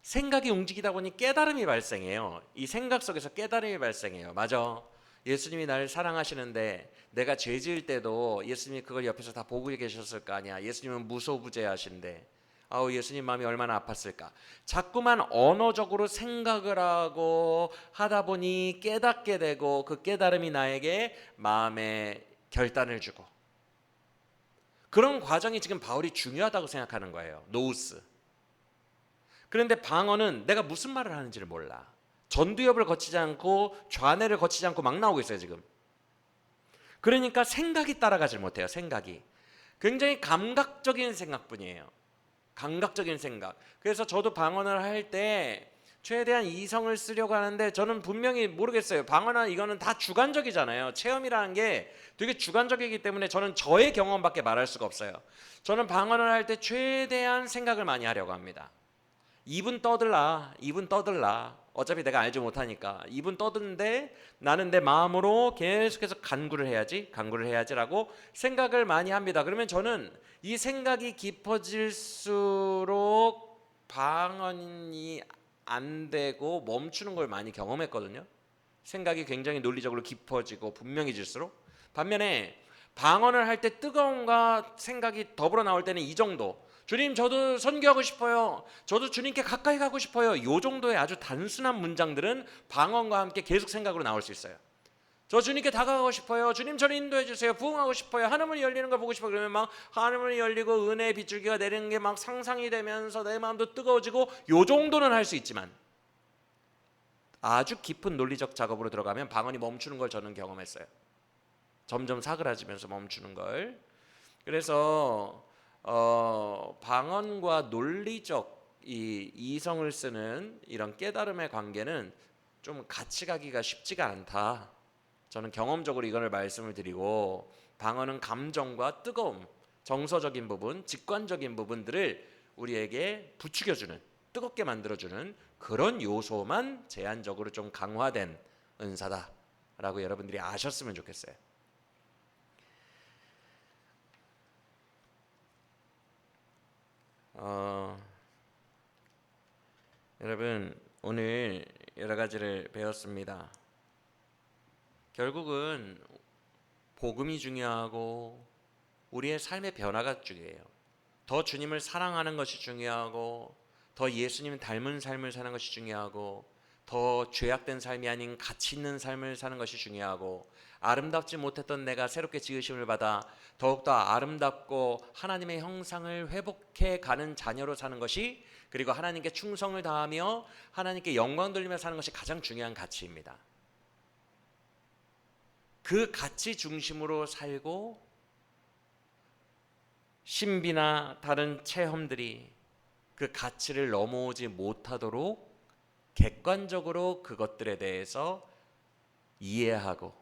생각이 움직이다 보니 깨달음이 발생해요. 이 생각 속에서 깨달음이 발생해요. 맞아. 예수님이 나를 사랑하시는데 내가 죄 지을 때도 예수님이 그걸 옆에서 다 보고 계셨을 거 아니야. 예수님은 무소부재하신데 아우 예수님 마음이 얼마나 아팠을까. 자꾸만 언어적으로 생각을 하고 하다 보니 깨닫게 되고 그 깨달음이 나에게 마음의 결단을 주고 그런 과정이 지금 바울이 중요하다고 생각하는 거예요. 노우스. 그런데 방언은 내가 무슨 말을 하는지를 몰라. 전두엽을 거치지 않고 좌뇌를 거치지 않고 막 나오고 있어요 지금. 그러니까 생각이 따라가질 못해요. 생각이 굉장히 감각적인 생각뿐이에요. 감각적인 생각. 그래서 저도 방언을 할 때 최대한 이성을 쓰려고 하는데 저는 분명히 모르겠어요. 방언은 이거는 다 주관적이잖아요. 체험이라는 게 되게 주관적이기 때문에 저는 저의 경험밖에 말할 수가 없어요. 저는 방언을 할 때 최대한 생각을 많이 하려고 합니다. 입은 떠들라. 어차피 내가 알지 못하니까 입은 떠드는데 나는 내 마음으로 계속해서 간구를 해야지라고 생각을 많이 합니다. 그러면 저는 이 생각이 깊어질수록 방언이 안 되고 멈추는 걸 많이 경험했거든요. 생각이 굉장히 논리적으로 깊어지고 분명해질수록. 반면에 방언을 할 때 뜨거움과 생각이 더불어 나올 때는 이 정도. 주님 저도 선교하고 싶어요. 저도 주님께 가까이 가고 싶어요. 이 정도의 아주 단순한 문장들은 방언과 함께 계속 생각으로 나올 수 있어요. 저 주님께 다가가고 싶어요. 주님 저를 인도해 주세요. 부흥하고 싶어요. 하늘문이 열리는 걸 보고 싶어요. 그러면 막 하늘문이 열리고 은혜의 빗줄기가 내리는 게 막 상상이 되면서 내 마음도 뜨거워지고 요 정도는 할 수 있지만 아주 깊은 논리적 작업으로 들어가면 방언이 멈추는 걸 저는 경험했어요. 점점 사그라지면서 멈추는 걸. 그래서 방언과 논리적 이성을 쓰는 이런 깨달음의 관계는 좀 같이 가기가 쉽지가 않다. 저는 경험적으로 이걸 말씀을 드리고 방언은 감정과 뜨거움, 정서적인 부분, 직관적인 부분들을 우리에게 부추겨주는, 뜨겁게 만들어주는 그런 요소만 제한적으로 좀 강화된 은사다라고 여러분들이 아셨으면 좋겠어요. 여러분 오늘 여러 가지를 배웠습니다. 결국은 복음이 중요하고 우리의 삶의 변화가 중요해요. 더 주님을 사랑하는 것이 중요하고 더 예수님 닮은 삶을 사는 것이 중요하고 더 죄악된 삶이 아닌 가치 있는 삶을 사는 것이 중요하고 아름답지 못했던 내가 새롭게 지으심을 받아 더욱더 아름답고 하나님의 형상을 회복해 가는 자녀로 사는 것이 그리고 하나님께 충성을 다하며 하나님께 영광 돌리며 사는 것이 가장 중요한 가치입니다. 그 가치 중심으로 살고 신비나 다른 체험들이 그 가치를 넘어오지 못하도록 객관적으로 그것들에 대해서 이해하고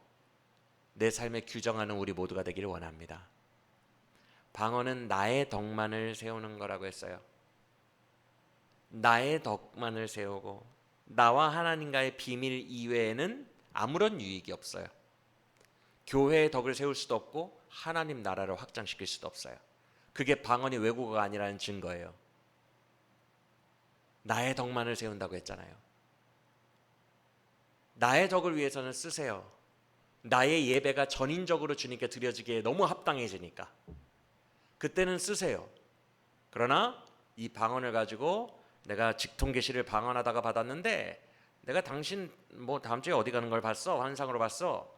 내 삶에 규정하는 우리 모두가 되기를 원합니다. 방언은 나의 덕만을 세우는 거라고 했어요. 나의 덕만을 세우고 나와 하나님과의 비밀 이외에는 아무런 유익이 없어요. 교회의 덕을 세울 수도 없고 하나님 나라를 확장시킬 수도 없어요. 그게 방언이 외국어가 아니라는 증거예요. 나의 덕만을 세운다고 했잖아요. 나의 덕을 위해서는 쓰세요. 나의 예배가 전인적으로 주님께 드려지기에 너무 합당해지니까 그때는 쓰세요. 그러나 이 방언을 가지고 내가 직통계시를 방언하다가 받았는데 내가 당신 뭐 다음 주에 어디 가는 걸 봤어? 환상으로 봤어?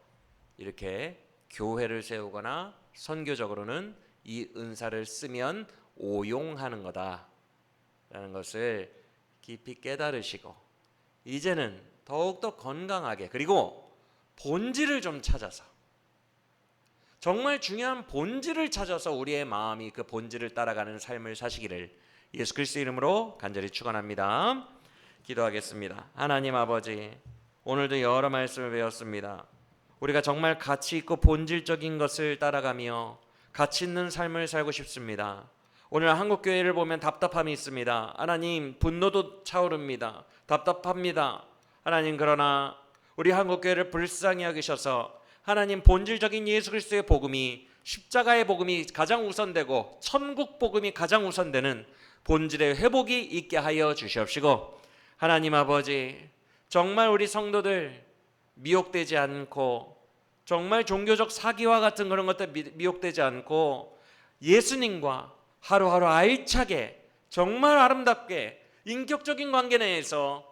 이렇게 교회를 세우거나 선교적으로는 이 은사를 쓰면 오용하는 거다라는 것을 깊이 깨달으시고 이제는 더욱더 건강하게 그리고 본질을 좀 찾아서 정말 중요한 본질을 찾아서 우리의 마음이 그 본질을 따라가는 삶을 사시기를 예수 그리스도 이름으로 간절히 축원합니다. 기도하겠습니다. 하나님 아버지, 오늘도 여러 말씀을 배웠습니다. 우리가 정말 가치 있고 본질적인 것을 따라가며 가치 있는 삶을 살고 싶습니다. 오늘 한국교회를 보면 답답함이 있습니다. 하나님, 분노도 차오릅니다. 답답합니다. 하나님, 그러나 우리 한국교회를 불쌍히 여기셔서 하나님, 본질적인 예수 그리스도의 복음이, 십자가의 복음이 가장 우선되고 천국 복음이 가장 우선되는 본질의 회복이 있게 하여 주시옵시고, 하나님 아버지, 정말 우리 성도들 미혹되지 않고, 정말 종교적 사기와 같은 그런 것들 미혹되지 않고, 예수님과 하루하루 알차게 정말 아름답게 인격적인 관계 내에서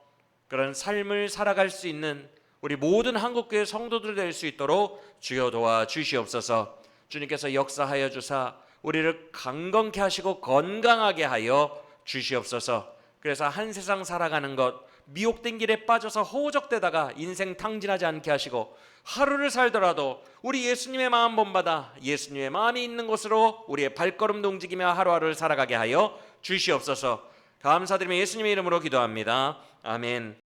그런 삶을 살아갈 수 있는 우리 모든 한국교회 성도들 될 수 있도록 주여 도와 주시옵소서. 주님께서 역사하여 주사 우리를 강건케 하시고 건강하게 하여 주시옵소서. 그래서 한 세상 살아가는 것, 미혹된 길에 빠져서 허우적대다가 인생 탕진하지 않게 하시고, 하루를 살더라도 우리 예수님의 마음 본받아 예수님의 마음이 있는 곳으로 우리의 발걸음도 움직이며 하루하루를 살아가게 하여 주시옵소서. 감사드리며 예수님의 이름으로 기도합니다. 아멘.